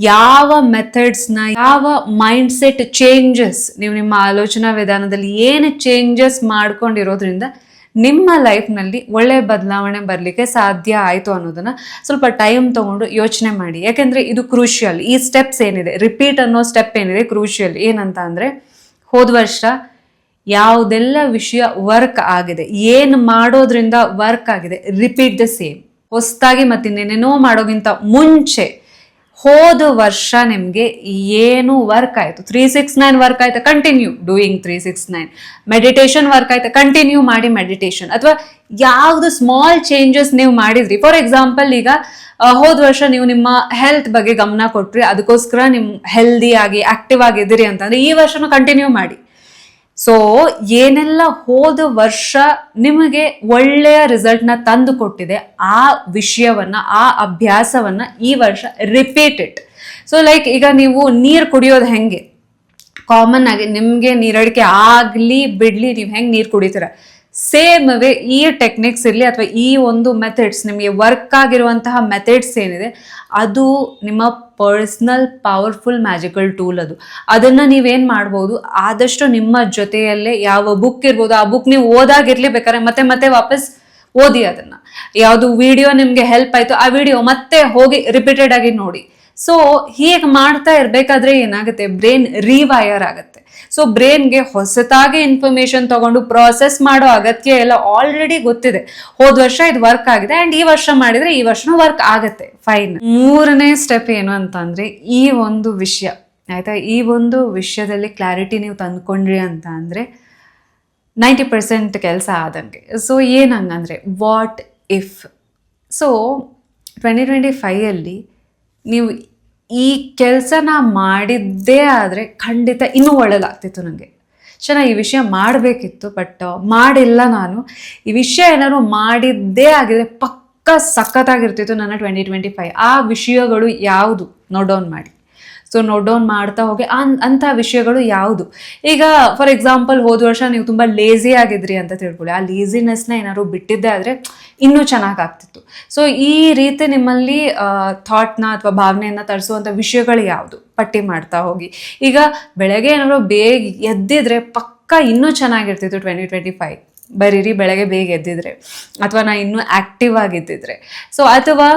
ಯಾವ ಮೆಥಡ್ಸ್ನ, ಯಾವ ಮೈಂಡ್ ಸೆಟ್ ಚೇಂಜಸ್, ನೀವು ನಿಮ್ಮ ಆಲೋಚನಾ ವಿಧಾನದಲ್ಲಿ ಏನು ಚೇಂಜಸ್ ಮಾಡ್ಕೊಂಡಿರೋದ್ರಿಂದ ನಿಮ್ಮ ಲೈಫ್ನಲ್ಲಿ ಒಳ್ಳೆ ಬದಲಾವಣೆ ಬರಲಿಕ್ಕೆ ಸಾಧ್ಯ ಆಯಿತು ಅನ್ನೋದನ್ನು ಸ್ವಲ್ಪ ಟೈಮ್ ತೊಗೊಂಡು ಯೋಚನೆ ಮಾಡಿ. ಯಾಕೆಂದರೆ ಇದು ಕ್ರೂಷಿಯಲ್. ಈ ಸ್ಟೆಪ್ಸ್ ಏನಿದೆ, ರಿಪೀಟ್ ಅನ್ನೋ ಸ್ಟೆಪ್ ಏನಿದೆ ಕ್ರೂಷಿಯಲ್. ಏನಂತ ಅಂದರೆ ಹೋದ ವರ್ಷ ಯಾವುದೆಲ್ಲ ವಿಷಯ ವರ್ಕ್ ಆಗಿದೆ, ಏನು ಮಾಡೋದ್ರಿಂದ ವರ್ಕ್ ಆಗಿದೆ, ರಿಪೀಟ್ ದ ಸೇಮ್. ಹೊಸದಾಗಿ ಮತ್ತಿನ್ನೇನೇನೋ ಮಾಡೋಕ್ಕಿಂತ ಮುಂಚೆ ಹೋದ ವರ್ಷ ನಿಮಗೆ ಏನು ವರ್ಕ್ ಆಯಿತು, 369 ವರ್ಕ್ ಆಯ್ತು, ಕಂಟಿನ್ಯೂ ಡೂಯಿಂಗ್ 369. ಮೆಡಿಟೇಷನ್ ವರ್ಕ್ ಆಯ್ತು, ಕಂಟಿನ್ಯೂ ಮಾಡಿ ಮೆಡಿಟೇಷನ್. ಅಥವಾ ಯಾವುದು ಸ್ಮಾಲ್ ಚೇಂಜಸ್ ನೀವು ಮಾಡಿದ್ರಿ. ಫಾರ್ ಎಕ್ಸಾಂಪಲ್, ಈಗ ಹೋದ ವರ್ಷ ನೀವು ನಿಮ್ಮ ಹೆಲ್ತ್ ಬಗ್ಗೆ ಗಮನ ಕೊಟ್ರಿ, ಅದಕ್ಕೋಸ್ಕರ ನಿಮ್ಮ ಹೆಲ್ದಿ ಆಗಿ ಆಕ್ಟಿವ್ ಆಗಿದ್ದೀರಿ ಅಂತಂದ್ರೆ ಈ ವರ್ಷನೂ ಕಂಟಿನ್ಯೂ ಮಾಡಿ. ಸೊ ಏನೆಲ್ಲ ಹೋದ ವರ್ಷ ನಿಮಗೆ ಒಳ್ಳೆಯ ರಿಸಲ್ಟ್ನ ತಂದು ಕೊಟ್ಟಿದೆ ಆ ವಿಷಯವನ್ನ, ಆ ಅಭ್ಯಾಸವನ್ನ ಈ ವರ್ಷ ರಿಪೀಟ್ ಇಟ್. ಸೊ ಲೈಕ್ ಈಗ ನೀವು ನೀರು ಕುಡಿಯೋದು ಹೆಂಗೆ, ಕಾಮನ್ ಆಗಿ ನಿಮಗೆ ನೀರಡಿಕೆ ಆಗಲಿ ಬಿಡ್ಲಿ ನೀವು ಹೆಂಗೆ ನೀರು ಕುಡಿತೀರ, ಸೇಮ್ ವೇ ಈ ಟೆಕ್ನಿಕ್ಸ್ ಇರಲಿ ಅಥವಾ ಈ ಒಂದು ಮೆಥಡ್ಸ್, ನಿಮಗೆ ವರ್ಕ್ ಆಗಿರುವಂತಹ ಮೆಥಡ್ಸ್ ಏನಿದೆ ಅದು ನಿಮ್ಮ ಪರ್ಸ್ನಲ್ ಪವರ್ಫುಲ್ ಮ್ಯಾಜಿಕಲ್ ಟೂಲ್. ಅದನ್ನು ನೀವೇನು ಮಾಡ್ಬೋದು, ಆದಷ್ಟು ನಿಮ್ಮ ಜೊತೆಯಲ್ಲೇ ಯಾವ ಬುಕ್ ಇರ್ಬೋದು ಆ ಬುಕ್ ನೀವು ಓದಾಗಿರ್ಲಿ, ಬೇಕಾದ್ರೆ ಮತ್ತೆ ಮತ್ತೆ ವಾಪಸ್ ಓದಿ. ಅದನ್ನು ಯಾವುದು ವಿಡಿಯೋ ನಿಮಗೆ ಹೆಲ್ಪ್ ಆಯಿತು ಆ ವಿಡಿಯೋ ಮತ್ತೆ ಹೋಗಿ ರಿಪೀಟೆಡ್ ಆಗಿ ನೋಡಿ. ಸೊ ಹೀಗೆ ಮಾಡ್ತಾ ಇರಬೇಕಾದ್ರೆ ಏನಾಗುತ್ತೆ, ಬ್ರೈನ್ ರಿವೈರ್ ಆಗುತ್ತೆ. ಸೊ ಬ್ರೈನ್ಗೆ ಹೊಸತಾಗಿ ಇನ್ಫಾರ್ಮೇಶನ್ ತಗೊಂಡು ಪ್ರಾಸೆಸ್ ಮಾಡೋ ಅಗತ್ಯ ಎಲ್ಲ ಆಲ್ರೆಡಿ ಗೊತ್ತಿದೆ. ಹೋದ ವರ್ಷ ಇದು ವರ್ಕ್ ಆಗಿದೆ ಅಂಡ್ ಈ ವರ್ಷ ಮಾಡಿದ್ರೆ ಈ ವರ್ಷನೂ ವರ್ಕ್ ಆಗುತ್ತೆ, ಫೈನ್. ಮೂರನೇ ಸ್ಟೆಪ್ ಏನು ಅಂತ ಅಂದ್ರೆ ಈ ಒಂದು ವಿಷಯ ಆಯ್ತಾ, ಈ ಒಂದು ವಿಷಯದಲ್ಲಿ ಕ್ಲಾರಿಟಿ ನೀವು ತಂದ್ಕೊಂಡ್ರಿ ಅಂತ ಅಂದ್ರೆ 90% ಕೆಲಸ ಆದಂಗೆ. ಸೊ ಏನಂಗಂದ್ರೆ ವಾಟ್ ಇಫ್. ಸೊ 2025 ನೀವು ಈ ಕೆಲಸನ ಮಾಡಿದ್ದೇ ಆದರೆ ಖಂಡಿತ ಇನ್ನೂ ಒಳ್ಳೇದಾಗ್ತಿತ್ತು. ನನಗೆ ಚೆನ್ನಾಗಿ ಈ ವಿಷಯ ಮಾಡಬೇಕಿತ್ತು, ಬಟ್ ಮಾಡಿಲ್ಲ. ನಾನು ಈ ವಿಷಯ ಏನಾದ್ರು ಮಾಡಿದ್ದೇ ಆಗಿದ್ರೆ ಪಕ್ಕ ಸಖತ್ತಾಗಿರ್ತಿತ್ತು ನನ್ನ 2025. ಆ ವಿಷಯಗಳು ಯಾವುದು ನೋಟ್ ಡೌನ್ ಮಾಡಿ. ಸೊ ನೋಟ್ ಡೌನ್ ಮಾಡ್ತಾ ಹೋಗಿ ಅಂಥ ವಿಷಯಗಳು ಯಾವುದು. ಈಗ ಫಾರ್ ಎಕ್ಸಾಂಪಲ್ ಹೋದ ವರ್ಷ ನೀವು ತುಂಬ ಲೇಝಿ ಆಗಿದ್ರಿ ಅಂತ ತಿಳ್ಕೊಳ್ಳಿ, ಆ ಲೇಝಿನೆಸ್ನ ಏನಾದ್ರು ಬಿಟ್ಟಿದ್ದೆ ಆದರೆ ಇನ್ನೂ ಚೆನ್ನಾಗಾಗ್ತಿತ್ತು. ಸೊ ಈ ರೀತಿ ನಿಮ್ಮಲ್ಲಿ ಥಾಟ್ನ ಅಥವಾ ಭಾವನೆಯನ್ನು ತರಿಸುವಂಥ ವಿಷಯಗಳು ಯಾವುದು ಪಟ್ಟಿ ಮಾಡ್ತಾ ಹೋಗಿ. ಈಗ ಬೆಳಗ್ಗೆ ಏನಾದ್ರು ಬೇಗ ಎದ್ದಿದ್ರೆ ಪಕ್ಕ ಇನ್ನೂ ಚೆನ್ನಾಗಿರ್ತಿತ್ತು 2025. ಬರೀರಿ ಬೆಳಗ್ಗೆ ಬೇಗ ಎದ್ದಿದ್ರೆ, ಅಥವಾ ನಾ ಇನ್ನೂ ಆ್ಯಕ್ಟಿವ್ ಆಗಿದ್ದಿದ್ರೆ. ಸೊ ಅಥವಾ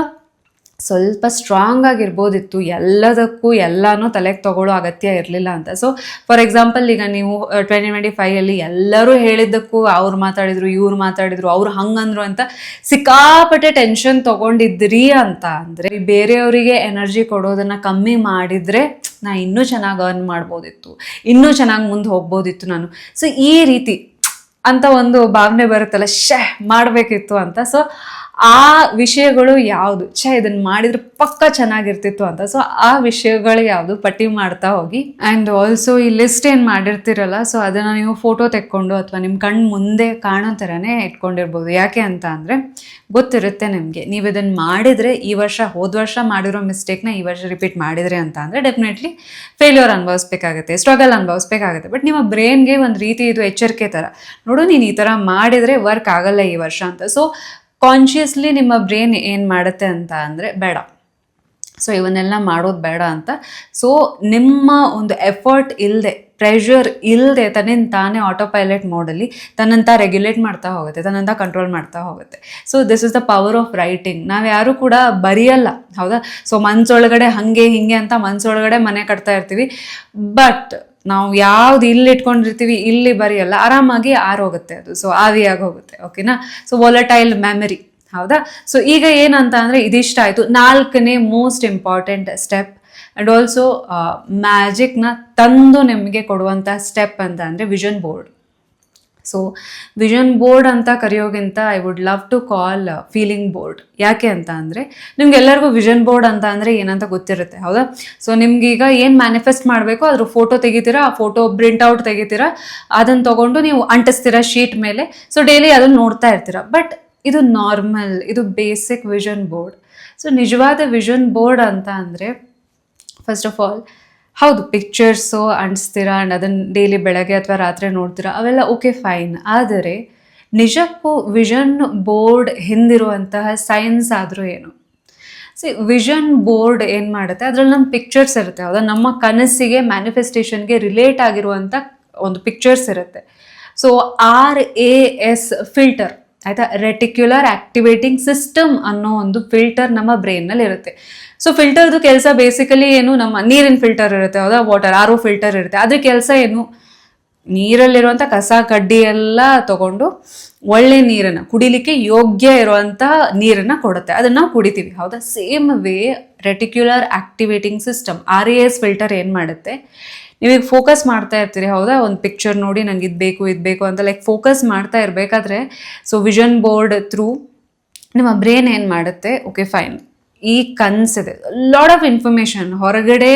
ಸ್ವಲ್ಪ ಸ್ಟ್ರಾಂಗ್ ಆಗಿರ್ಬೋದಿತ್ತು, ಎಲ್ಲದಕ್ಕೂ ಎಲ್ಲನೂ ತಲೆಗೆ ತಗೊಳ್ಳೋ ಅಗತ್ಯ ಇರಲಿಲ್ಲ ಅಂತ. ಸೊ ಫಾರ್ ಎಕ್ಸಾಂಪಲ್, ಈಗ ನೀವು 2025 ಎಲ್ಲರೂ ಹೇಳಿದ್ದಕ್ಕೂ ಅವ್ರು ಮಾತಾಡಿದ್ರು, ಇವ್ರು ಮಾತಾಡಿದ್ರು, ಅವ್ರು ಹಂಗಂದ್ರು ಅಂತ ಸಿಕ್ಕಾಪಟ್ಟೆ ಟೆನ್ಷನ್ ತೊಗೊಂಡಿದ್ರಿ ಅಂತ ಅಂದರೆ, ಬೇರೆಯವರಿಗೆ ಎನರ್ಜಿ ಕೊಡೋದನ್ನು ಕಮ್ಮಿ ಮಾಡಿದರೆ ನಾ ಇನ್ನೂ ಚೆನ್ನಾಗಿ ಅರ್ನ್ ಮಾಡ್ಬೋದಿತ್ತು, ಇನ್ನೂ ಚೆನ್ನಾಗಿ ಮುಂದೆ ಹೋಗ್ಬೋದಿತ್ತು ನಾನು. ಸೊ ಈ ರೀತಿ ಅಂತ ಒಂದು ಭಾವನೆ ಬರುತ್ತಲ್ಲ, ಮಾಡಬೇಕಿತ್ತು ಅಂತ. ಸೊ ಆ ವಿಷಯಗಳು ಯಾವುದು, ಇದನ್ನು ಮಾಡಿದ್ರೆ ಪಕ್ಕ ಚೆನ್ನಾಗಿರ್ತಿತ್ತು ಅಂತ. ಸೊ ಆ ವಿಷಯಗಳು ಯಾವುದು ಪಟ್ಟಿ ಮಾಡ್ತಾ ಹೋಗಿ. ಆ್ಯಂಡ್ ಆಲ್ಸೋ ಈ ಲಿಸ್ಟ್ ಏನು ಮಾಡಿರ್ತೀರಲ್ಲ, ಸೊ ಅದನ್ನು ನೀವು ಫೋಟೋ ತೆಕ್ಕೊಂಡು ಅಥವಾ ನಿಮ್ಮ ಕಣ್ಣು ಮುಂದೆ ಕಾಣೋ ಥರನೇ ಇಟ್ಕೊಂಡಿರ್ಬೋದು. ಯಾಕೆ ಅಂತ ಅಂದರೆ ಗೊತ್ತಿರುತ್ತೆ ನಿಮಗೆ, ನೀವು ಇದನ್ನು ಮಾಡಿದರೆ ಈ ವರ್ಷ ಹೋದ ವರ್ಷ ಮಾಡಿರೋ ಮಿಸ್ಟೇಕ್ನ ಈ ವರ್ಷ ರಿಪೀಟ್ ಮಾಡಿದರೆ ಅಂತ ಅಂದರೆ ಡೆಫಿನೆಟ್ಲಿ ಫೇಲ್ಯೂರ್ ಅನುಭವಿಸ್ಬೇಕಾಗುತ್ತೆ, ಸ್ಟ್ರಗಲ್ ಅನುಭವಿಸ್ಬೇಕಾಗುತ್ತೆ. ಬಟ್ ನಿಮ್ಮ ಬ್ರೈನ್ಗೆ ಒಂದು ರೀತಿ ಇದು ಎಚ್ಚರಿಕೆ ಥರ, ನೋಡು ನೀನು ಈ ಥರ ಮಾಡಿದರೆ ವರ್ಕ್ ಆಗಲ್ಲ ಈ ವರ್ಷ ಅಂತ. ಸೊ ಕಾನ್ಷಿಯಸ್ಲಿ ನಿಮ್ಮ ಬ್ರೈನ್ ಏನು ಮಾಡುತ್ತೆ ಅಂತ ಅಂದರೆ ಬೇಡ, ಸೊ ಇವನ್ನೆಲ್ಲ ಮಾಡೋದು ಬೇಡ ಅಂತ. ಸೊ ನಿಮ್ಮ ಒಂದು ಎಫರ್ಟ್ ಇಲ್ಲದೆ, ಪ್ರೆಷರ್ ಇಲ್ಲದೆ ತನ್ನಿಂದ ತಾನೇ ಆಟೋ ಪೈಲಟ್ ಮೋಡಲ್ಲಿ ತನ್ನಂತ ರೆಗ್ಯುಲೇಟ್ ಮಾಡ್ತಾ ಹೋಗುತ್ತೆ, ತನ್ನಂತ ಕಂಟ್ರೋಲ್ ಮಾಡ್ತಾ ಹೋಗುತ್ತೆ. So this is the power of writing. ನಾವು ಯಾರು ಕೂಡ ಬರೆಯಲ್ಲ, ಹೌದಾ? ಸೊ ಮನ್ಸೊಳಗಡೆ ಹಾಗೆ ಹಿಂಗೆ ಅಂತ ಮನ್ಸೊಳಗಡೆ ಮನೆ ಕಟ್ತಾ ಇರ್ತೀವಿ, ಬಟ್ ನಾವು ಯಾವ್ದು ಇಲ್ಲಿ ಇಟ್ಕೊಂಡಿರ್ತೀವಿ ಇಲ್ಲಿ ಬರೆಯಲ್ಲ, ಆರಾಮಾಗಿ ಆರೋಗುತ್ತೆ ಅದು. ಸೊ ಆವಿಯಾಗಿ ಹೋಗುತ್ತೆ, ಓಕೆನಾ? ಸೊ ವಾಲಟೈಲ್ ಮೆಮರಿ, ಹೌದಾ? ಸೊ ಈಗ ಏನಂತ ಅಂದರೆ ಇದಿಷ್ಟ ಆಯಿತು. 4ನೇ most important step and also ಮ್ಯಾಜಿಕ್ನ ತಂದು ನಿಮಗೆ ಕೊಡುವಂಥ ಸ್ಟೆಪ್ ಅಂತ ಅಂದರೆ vision board. So vision board ಅಂತ ಕರೆಯೋಗಿಂತ I would love to call feeling board. ಯಾಕೆ ಅಂತ ಅಂದರೆ ನಿಮ್ಗೆಲ್ಲರಿಗೂ ವಿಷನ್ ಬೋರ್ಡ್ ಅಂತ ಅಂದರೆ ಏನಂತ ಗೊತ್ತಿರುತ್ತೆ, ಹೌದಾ? ಸೊ ನಿಮ್ಗೀಗ ಏನು ಮ್ಯಾನಿಫೆಸ್ಟ್ ಮಾಡಬೇಕು ಅದ್ರ ಫೋಟೋ ತೆಗಿತೀರಾ, ಆ ಫೋಟೋ ಪ್ರಿಂಟ್ಔಟ್ ತೆಗಿತೀರಾ, ಅದನ್ನು ತೊಗೊಂಡು ನೀವು ಅಂಟಿಸ್ತೀರಾ ಶೀಟ್ ಮೇಲೆ. ಸೊ ಡೈಲಿ ಅದನ್ನು ನೋಡ್ತಾ ಇರ್ತೀರಾ. ಬಟ್ ಇದು ನಾರ್ಮಲ್, ಇದು ಬೇಸಿಕ್ ವಿಷನ್ ಬೋರ್ಡ್. ಸೊ ನಿಜವಾದ ವಿಷನ್ ಬೋರ್ಡ್ ಅಂತ ಅಂದರೆ ಫಸ್ಟ್ ಆಫ್ ಆಲ್ ಹೌದು, ಪಿಕ್ಚರ್ಸು ಅಂಟಿಸ್ತೀರಾ ಆ್ಯಂಡ್ ಅದನ್ನು ಡೈಲಿ ಬೆಳಗ್ಗೆ ಅಥವಾ ರಾತ್ರಿ ನೋಡ್ತೀರಾ, ಅವೆಲ್ಲ ಓಕೆ ಫೈನ್. ಆದರೆ ನಿಜಕ್ಕೂ ವಿಷನ್ ಬೋರ್ಡ್ ಹಿಂದಿರುವಂತಹ ಸೈನ್ಸ್ ಆದರೂ ಏನು? ವಿಷನ್ ಬೋರ್ಡ್ ಏನು ಮಾಡುತ್ತೆ, ಅದರಲ್ಲಿ ನಮ್ಮ ಪಿಕ್ಚರ್ಸ್ ಇರುತ್ತೆ, ಹೌದಾ? ನಮ್ಮ ಕನಸಿಗೆ ಮ್ಯಾನಿಫೆಸ್ಟೇಷನ್ಗೆ ರಿಲೇಟ್ ಆಗಿರುವಂಥ ಒಂದು ಪಿಕ್ಚರ್ಸ್ ಇರುತ್ತೆ. ಸೊ RAS ಫಿಲ್ಟರ್, ಆಯಿತಾ, ರೆಟಿಕ್ಯುಲರ್ ಆಕ್ಟಿವೇಟಿಂಗ್ ಸಿಸ್ಟಮ್ ಅನ್ನೋ ಒಂದು ಫಿಲ್ಟರ್ ನಮ್ಮ ಬ್ರೈನ್ನಲ್ಲಿ ಇರುತ್ತೆ. ಸೊ ಫಿಲ್ಟರ್ದು ಕೆಲಸ ಬೇಸಿಕಲಿ ಏನು, ನಮ್ಮ ನೀರಿನ ಫಿಲ್ಟರ್ ಇರುತ್ತೆ, ಹೌದಾ? ವಾಟರ್ RO ಫಿಲ್ಟರ್ ಇರುತ್ತೆ. ಅದ್ರ ಕೆಲಸ ಏನು, ನೀರಲ್ಲಿರುವಂಥ ಕಸ ಕಡ್ಡಿ ಎಲ್ಲ ತಗೊಂಡು ಒಳ್ಳೆ ನೀರನ್ನು, ಕುಡಿಲಿಕ್ಕೆ ಯೋಗ್ಯ ಇರುವಂಥ ನೀರನ್ನು ಕೊಡುತ್ತೆ, ಅದನ್ನು ನಾವು ಕುಡಿತೀವಿ, ಹೌದಾ? Same way reticular activating system RAS filter ಏನು ಮಾಡುತ್ತೆ, ನೀವೀಗ ಫೋಕಸ್ ಮಾಡ್ತಾ ಇರ್ತೀರಿ, ಹೌದಾ? ಒಂದು ಪಿಕ್ಚರ್ ನೋಡಿ ನಂಗೆ ಇದು ಬೇಕು ಅಂತ ಲೈಕ್ ಫೋಕಸ್ ಮಾಡ್ತಾ ಇರಬೇಕಾದ್ರೆ ಸೊ ವಿಷನ್ ಬೋರ್ಡ್ ಥ್ರೂ ನಿಮ್ಮ ಬ್ರೈನ್ ಏನು ಮಾಡುತ್ತೆ, ಓಕೆ ಫೈನ್, ಈ ಕನಸಿದೆ, ಲಾಟ್ ಆಫ್ ಇನ್ಫಾರ್ಮೇಷನ್ ಹೊರಗಡೆ,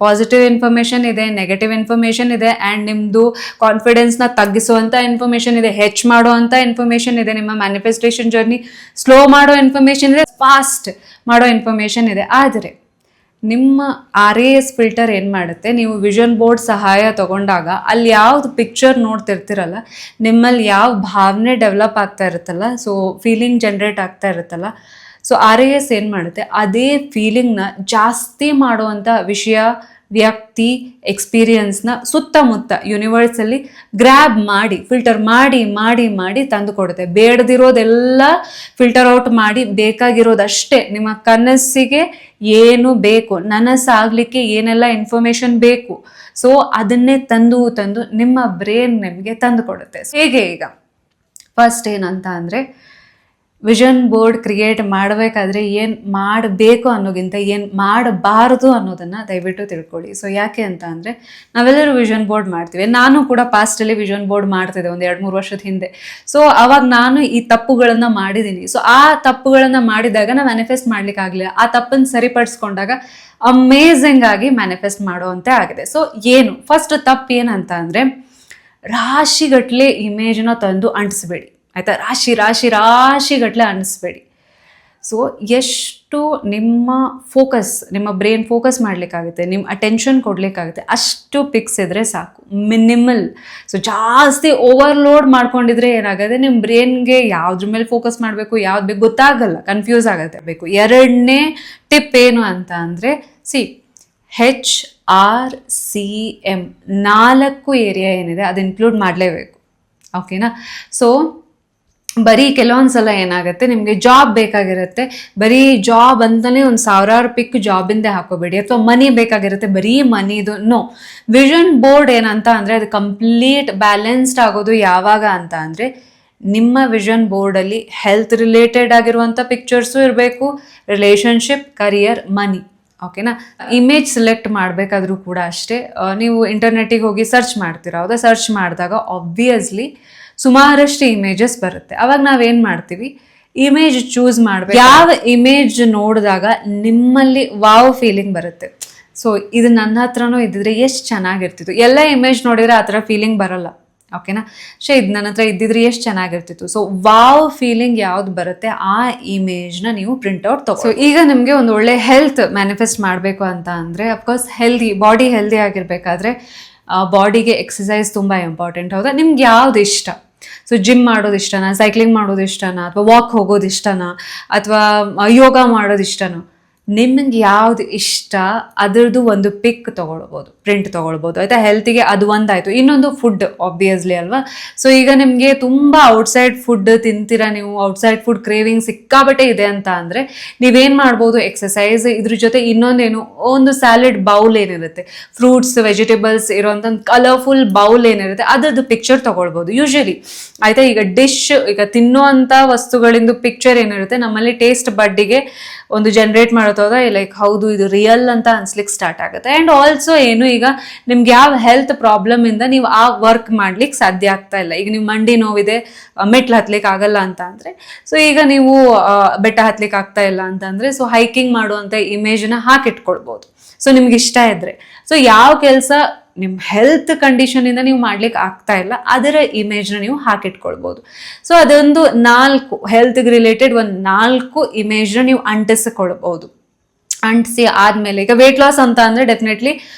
ಪಾಸಿಟಿವ್ ಇನ್ಫಾರ್ಮೇಷನ್ ಇದೆ, ನೆಗೆಟಿವ್ ಇನ್ಫಾರ್ಮೇಷನ್ ಇದೆ, ಆ್ಯಂಡ್ ನಿಮ್ಮದು ಕಾನ್ಫಿಡೆನ್ಸ್ನ ತಗ್ಗಿಸುವಂಥ ಇನ್ಫಾರ್ಮೇಷನ್ ಇದೆ, ಹೆಚ್ಚು ಮಾಡುವಂಥ ಇನ್ಫಾರ್ಮೇಷನ್ ಇದೆ, ನಿಮ್ಮ ಮ್ಯಾನಿಫೆಸ್ಟೇಷನ್ ಜರ್ನಿ ಸ್ಲೋ ಮಾಡೋ ಇನ್ಫಾರ್ಮೇಷನ್ ಇದೆ, ಫಾಸ್ಟ್ ಮಾಡೋ ಇನ್ಫಾರ್ಮೇಷನ್ ಇದೆ. ಆದರೆ ನಿಮ್ಮ RAS ಫಿಲ್ಟರ್ ಏನು ಮಾಡುತ್ತೆ, ನೀವು ವಿಷನ್ ಬೋರ್ಡ್ ಸಹಾಯ ತಗೊಂಡಾಗ ಅಲ್ಲಿ ಯಾವ್ದು ಪಿಕ್ಚರ್ ನೋಡ್ತಿರ್ತಿರಲ್ಲ, ನಿಮ್ಮಲ್ಲಿ ಯಾವ ಭಾವನೆ ಡೆವಲಪ್ ಆಗ್ತಾ ಇರುತ್ತಲ್ಲ, ಸೊ ಫೀಲಿಂಗ್ ಜನ್ರೇಟ್ ಆಗ್ತಾ ಇರುತ್ತಲ್ಲ, ಸೊ RAS ಏನು ಮಾಡುತ್ತೆ, ಅದೇ ಫೀಲಿಂಗ್ನ ಜಾಸ್ತಿ ಮಾಡುವಂಥ ವಿಷಯ, ವ್ಯಕ್ತಿ, ಎಕ್ಸ್ಪೀರಿಯನ್ಸ್ನ ಸುತ್ತಮುತ್ತ ಯೂನಿವರ್ಸಲ್ಲಿ ಗ್ರ್ಯಾಬ್ ಮಾಡಿ, ಫಿಲ್ಟರ್ ಮಾಡಿ ಮಾಡಿ ಮಾಡಿ ತಂದು ಕೊಡುತ್ತೆ. ಬೇಡದಿರೋದೆಲ್ಲ ಫಿಲ್ಟರ್ ಔಟ್ ಮಾಡಿ ಬೇಕಾಗಿರೋದಷ್ಟೇ, ನಿಮ್ಮ ಕನಸಿಗೆ ಏನು ಬೇಕು, ನನಸಾಗಲಿಕ್ಕೆ ಏನೆಲ್ಲ ಇನ್ಫಾರ್ಮೇಷನ್ ಬೇಕು, ಸೊ ಅದನ್ನೇ ತಂದು ನಿಮ್ಮ ಬ್ರೈನ್ ನಿಮಗೆ ತಂದು ಕೊಡುತ್ತೆ. ಹೇಗೆ ಈಗ ಫಸ್ಟ್ ಏನಂತ ಅಂದರೆ ವಿಷನ್ ಬೋರ್ಡ್ ಕ್ರಿಯೇಟ್ ಮಾಡಬೇಕಾದ್ರೆ ಏನು ಮಾಡಬೇಕು ಅನ್ನೋಗಿಂತ ಏನು ಮಾಡಬಾರ್ದು ಅನ್ನೋದನ್ನು ದಯವಿಟ್ಟು ತಿಳ್ಕೊಳ್ಳಿ. ಸೊ ಯಾಕೆ ಅಂತ ಅಂದರೆ ನಾವೆಲ್ಲರೂ ವಿಷನ್ ಬೋರ್ಡ್ ಮಾಡ್ತೀವಿ. ನಾನು ಕೂಡ ಪಾಸ್ಟಲ್ಲಿ ವಿಷನ್ ಬೋರ್ಡ್ ಮಾಡ್ತಿದ್ದೆ ಒಂದು 2-3 ವರ್ಷದ ಹಿಂದೆ. ಸೊ ಆವಾಗ ನಾನು ಈ ತಪ್ಪುಗಳನ್ನು ಮಾಡಿದ್ದೀನಿ. ಸೊ ಆ ತಪ್ಪುಗಳನ್ನು ಮಾಡಿದಾಗ ನಾನು ಮ್ಯಾನಿಫೆಸ್ಟ್ ಮಾಡ್ಲಿಕ್ಕೆ ಆಗಲಿಲ್ಲ. ಆ ತಪ್ಪನ್ನು ಸರಿಪಡಿಸ್ಕೊಂಡಾಗ ಅಮೇಝಿಂಗ್ ಆಗಿ ಮ್ಯಾನಿಫೆಸ್ಟ್ ಮಾಡುವಂತೆ ಆಗಿದೆ. ಸೊ ಏನು ಫಸ್ಟ್ ತಪ್ಪು ಏನಂತ ಅಂದರೆ ರಾಶಿಗಟ್ಟಲೆ ಇಮೇಜ್ನ ತಂದು ಅಂಟಿಸ್ಬೇಡಿ, ಆಯಿತಾ? ರಾಶಿಗಟ್ಟಲೆ ಅನ್ನಿಸ್ಬೇಡಿ. ಸೊ ಎಷ್ಟು ನಿಮ್ಮ ಬ್ರೈನ್ ಫೋಕಸ್ ಮಾಡಲಿಕ್ಕಾಗುತ್ತೆ, ನಿಮ್ಮ ಅಟೆನ್ಷನ್ ಕೊಡಲಿಕ್ಕಾಗುತ್ತೆ ಅಷ್ಟು ಪಿಕ್ಸ್ ಇದ್ದರೆ ಸಾಕು, ಮಿನಿಮಲ್. ಸೊ ಜಾಸ್ತಿ ಓವರ್ಲೋಡ್ ಮಾಡ್ಕೊಂಡಿದ್ರೆ ಏನಾಗುತ್ತೆ, ನಿಮ್ಮ ಬ್ರೈನ್ಗೆ ಯಾವುದ್ರ ಮೇಲೆ ಫೋಕಸ್ ಮಾಡಬೇಕು, ಯಾವ್ದು ಬೇಕು ಗೊತ್ತಾಗಲ್ಲ, ಕನ್ಫ್ಯೂಸ್ ಆಗುತ್ತೆ. ಬೇಕು ಎರಡನೇ ಟಿಪ್ ಏನು ಅಂತ ಅಂದರೆ HRCM 4 ಏರಿಯಾ ಏನಿದೆ ಅದು ಇನ್ಕ್ಲೂಡ್ ಮಾಡಲೇಬೇಕು, ಓಕೆನಾ? ಸೊ ಬರೀ ಕೆಲವೊಂದು ಸಲ ಏನಾಗುತ್ತೆ, ನಿಮಗೆ ಜಾಬ್ ಬೇಕಾಗಿರುತ್ತೆ, ಬರೀ ಜಾಬ್ ಅಂತಲೇ ಒಂದು 1000 ಪಿಕ್ ಜಾಬಿಂದೇ ಹಾಕೋಬೇಡಿ, ಅಥವಾ ಮನಿ ಬೇಕಾಗಿರುತ್ತೆ, ಬರೀ ಮನಿದು ನೋ. ವಿಷನ್ ಬೋರ್ಡ್ ಏನಂತ ಅಂದರೆ ಅದು ಕಂಪ್ಲೀಟ್ ಬ್ಯಾಲೆನ್ಸ್ಡ್ ಆಗೋದು ಯಾವಾಗ ಅಂತ ಅಂದರೆ ನಿಮ್ಮ ವಿಷನ್ ಬೋರ್ಡಲ್ಲಿ ಹೆಲ್ತ್ ರಿಲೇಟೆಡ್ ಆಗಿರುವಂಥ ಪಿಕ್ಚರ್ಸು ಇರಬೇಕು, ರಿಲೇಷನ್ಶಿಪ್, ಕರಿಯರ್, ಮನಿ, ಓಕೆನಾ? ಇಮೇಜ್ ಸೆಲೆಕ್ಟ್ ಮಾಡಬೇಕಾದ್ರೂ ಕೂಡ ಅಷ್ಟೇ, ನೀವು ಇಂಟರ್ನೆಟ್ಟಿಗೆ ಹೋಗಿ ಸರ್ಚ್ ಮಾಡ್ತೀರಾ, ಹೌದಾ? ಸರ್ಚ್ ಮಾಡಿದಾಗ ಆಬ್ವಿಯಸ್ಲಿ ಸುಮಾರಷ್ಟು ಇಮೇಜಸ್ ಬರುತ್ತೆ. ಅವಾಗ ನಾವೇನು ಮಾಡ್ತೀವಿ, ಇಮೇಜ್ ಚೂಸ್ ಮಾಡಬೇಕು. ಯಾವ ಇಮೇಜ್ ನೋಡಿದಾಗ ನಿಮ್ಮಲ್ಲಿ ವಾವ್ ಫೀಲಿಂಗ್ ಬರುತ್ತೆ, ಸೊ ಇದು ನನ್ನ ಹತ್ರನೂ ಇದ್ದಿದ್ರೆ ಎಷ್ಟು ಚೆನ್ನಾಗಿರ್ತಿತ್ತು. ಎಲ್ಲ ಇಮೇಜ್ ನೋಡಿದರೆ ಆ ಥರ ಫೀಲಿಂಗ್ ಬರಲ್ಲ, ಓಕೆನಾ? ಇದು ನನ್ನ ಹತ್ರ ಇದ್ದಿದ್ರೆ ಎಷ್ಟು ಚೆನ್ನಾಗಿರ್ತಿತ್ತು. ಸೊ ವಾವ್ ಫೀಲಿಂಗ್ ಯಾವ್ದು ಬರುತ್ತೆ ಆ ಇಮೇಜ್ನ ನೀವು ಪ್ರಿಂಟ್ಔಟ್ ತಗೋ. ಸೊ ಈಗ ನಿಮಗೆ ಒಂದು ಒಳ್ಳೆ ಹೆಲ್ತ್ ಮ್ಯಾನಿಫೆಸ್ಟ್ ಮಾಡಬೇಕು ಅಂತ ಅಂದರೆ ಅಫ್ಕೋರ್ಸ್ ಬಾಡಿ ಹೆಲ್ದಿ ಆಗಿರಬೇಕಾದ್ರೆ ಬಾಡಿಗೆ ಎಕ್ಸಸೈಸ್ ತುಂಬ ಇಂಪಾರ್ಟೆಂಟ್, ಹೌದಾ? ನಿಮ್ಗೆ ಯಾವ್ದು ಇಷ್ಟ? ಸೊ ಜಿಮ್ ಮಾಡೋದು ಇಷ್ಟನಾ, ಸೈಕ್ಲಿಂಗ್ ಮಾಡೋದು ಇಷ್ಟನಾ, ಅಥವಾ ವಾಕ್ ಹೋಗೋದು ಇಷ್ಟನಾ, ಅಥವಾ ಯೋಗ ಮಾಡೋದು ಇಷ್ಟನೋ? ನಿಮಗೆ ಯಾವ್ದು ಇಷ್ಟ ಅದರದ್ದು ಒಂದು ಪಿಕ್ ತೊಗೊಳ್ಬೋದು, ಪ್ರಿಂಟ್ ತೊಗೊಳ್ಬೋದು, ಆಯಿತಾ? ಹೆಲ್ತಿಗೆ ಅದು ಒಂದಾಯಿತು. ಇನ್ನೊಂದು ಫುಡ್ ಆಬ್ವಿಯಸ್ಲಿ ಅಲ್ವಾ? ಸೊ ಈಗ ನಿಮಗೆ ತುಂಬ ಔಟ್ಸೈಡ್ ಫುಡ್ ತಿಂತೀರಾ, ನೀವು ಔಟ್ಸೈಡ್ ಫುಡ್ ಕ್ರೇವಿಂಗ್ ಸಿಕ್ಕಾಬಟ್ಟೆ ಇದೆ ಅಂತ ಅಂದರೆ ನೀವೇನು ಮಾಡ್ಬೋದು, ಎಕ್ಸಸೈಸ್ ಇದ್ರ ಜೊತೆ ಇನ್ನೊಂದೇನು, ಒಂದು ಸ್ಯಾಲೆಡ್ ಬೌಲ್ ಏನಿರುತ್ತೆ, ಫ್ರೂಟ್ಸ್ ವೆಜಿಟೇಬಲ್ಸ್ ಇರೋಂಥ ಕಲರ್ಫುಲ್ ಬೌಲ್ ಏನಿರುತ್ತೆ ಅದರದ್ದು ಪಿಕ್ಚರ್ ತೊಗೊಳ್ಬೋದು ಯೂಶಲಿ, ಆಯಿತಾ? ಈಗ ಈಗ ತಿನ್ನುವಂಥ ವಸ್ತುಗಳಿಂದು ಪಿಕ್ಚರ್ ಏನಿರುತ್ತೆ ನಮ್ಮಲ್ಲಿ ಟೇಸ್ಟ್ ಬಡ್ಡಿಗೆ ಒಂದು ಜನರೇಟ್ ಮಾಡೋ ಹೋಗ್ತಾ ಲೈಕ್ ಹೌದು ಇದು ರಿಯಲ್ ಅಂತ ಅನ್ಸ್ಲಿಕ್ಕೆ ಸ್ಟಾರ್ಟ್ ಆಗುತ್ತೆ. ಆ್ಯಂಡ್ ಆಲ್ಸೋ ಏನು ಈಗ ನಿಮ್ಗೆ ಯಾವ ಹೆಲ್ತ್ ಪ್ರಾಬ್ಲಮ್ ಇಂದ ನೀವು ಆ ವರ್ಕ್ ಮಾಡ್ಲಿಕ್ಕೆ ಸಾಧ್ಯ ಆಗ್ತಾ ಇಲ್ಲ. ಈಗ ನೀವು ಮಂಡಿ ನೋವಿದೆ, ಮೆಟ್ಲು ಹತ್ಲಿಕ್ಕೆ ಆಗಲ್ಲ ಅಂತ ಅಂದ್ರೆ, ಸೊ ಈಗ ನೀವು ಬೆಟ್ಟ ಹತ್ಲಿಕ್ಕೆ ಆಗ್ತಾ ಇಲ್ಲ ಅಂತಂದ್ರೆ, ಸೊ ಹೈಕಿಂಗ್ ಮಾಡುವಂತ ಇಮೇಜ್ನ ಹಾಕಿಟ್ಕೊಳ್ಬಹುದು. ಸೊ ನಿಮ್ಗೆ ಇಷ್ಟ ಇದ್ರೆ, ಸೊ ಯಾವ ಕೆಲಸ ನಿಮ್ಮ ಹೆಲ್ತ್ ಕಂಡೀಷನ್ ಇಂದ ನೀವು ಮಾಡ್ಲಿಕ್ಕೆ ಆಗ್ತಾ ಇಲ್ಲ ಅದರ ಇಮೇಜ್ನ ನೀವು ಹಾಕಿಟ್ಕೊಳ್ಬಹುದು. ಸೊ ಅದೊಂದು 4 ಹೆಲ್ತ್ಗೆ ರಿಲೇಟೆಡ್ ಒಂದು 4 ಇಮೇಜ್ನ ನೀವು ಅಂಟಿಸಿಕೊಳ್ಬಹುದು. ಅಂಟಿಸಿ ಆದ್ಮೇಲೆ ಈಗ ವೇಟ್ ಲಾಸ್ ಅಂತ ಅಂದ್ರೆ ಡೆಫಿನೆಟ್ಲಿ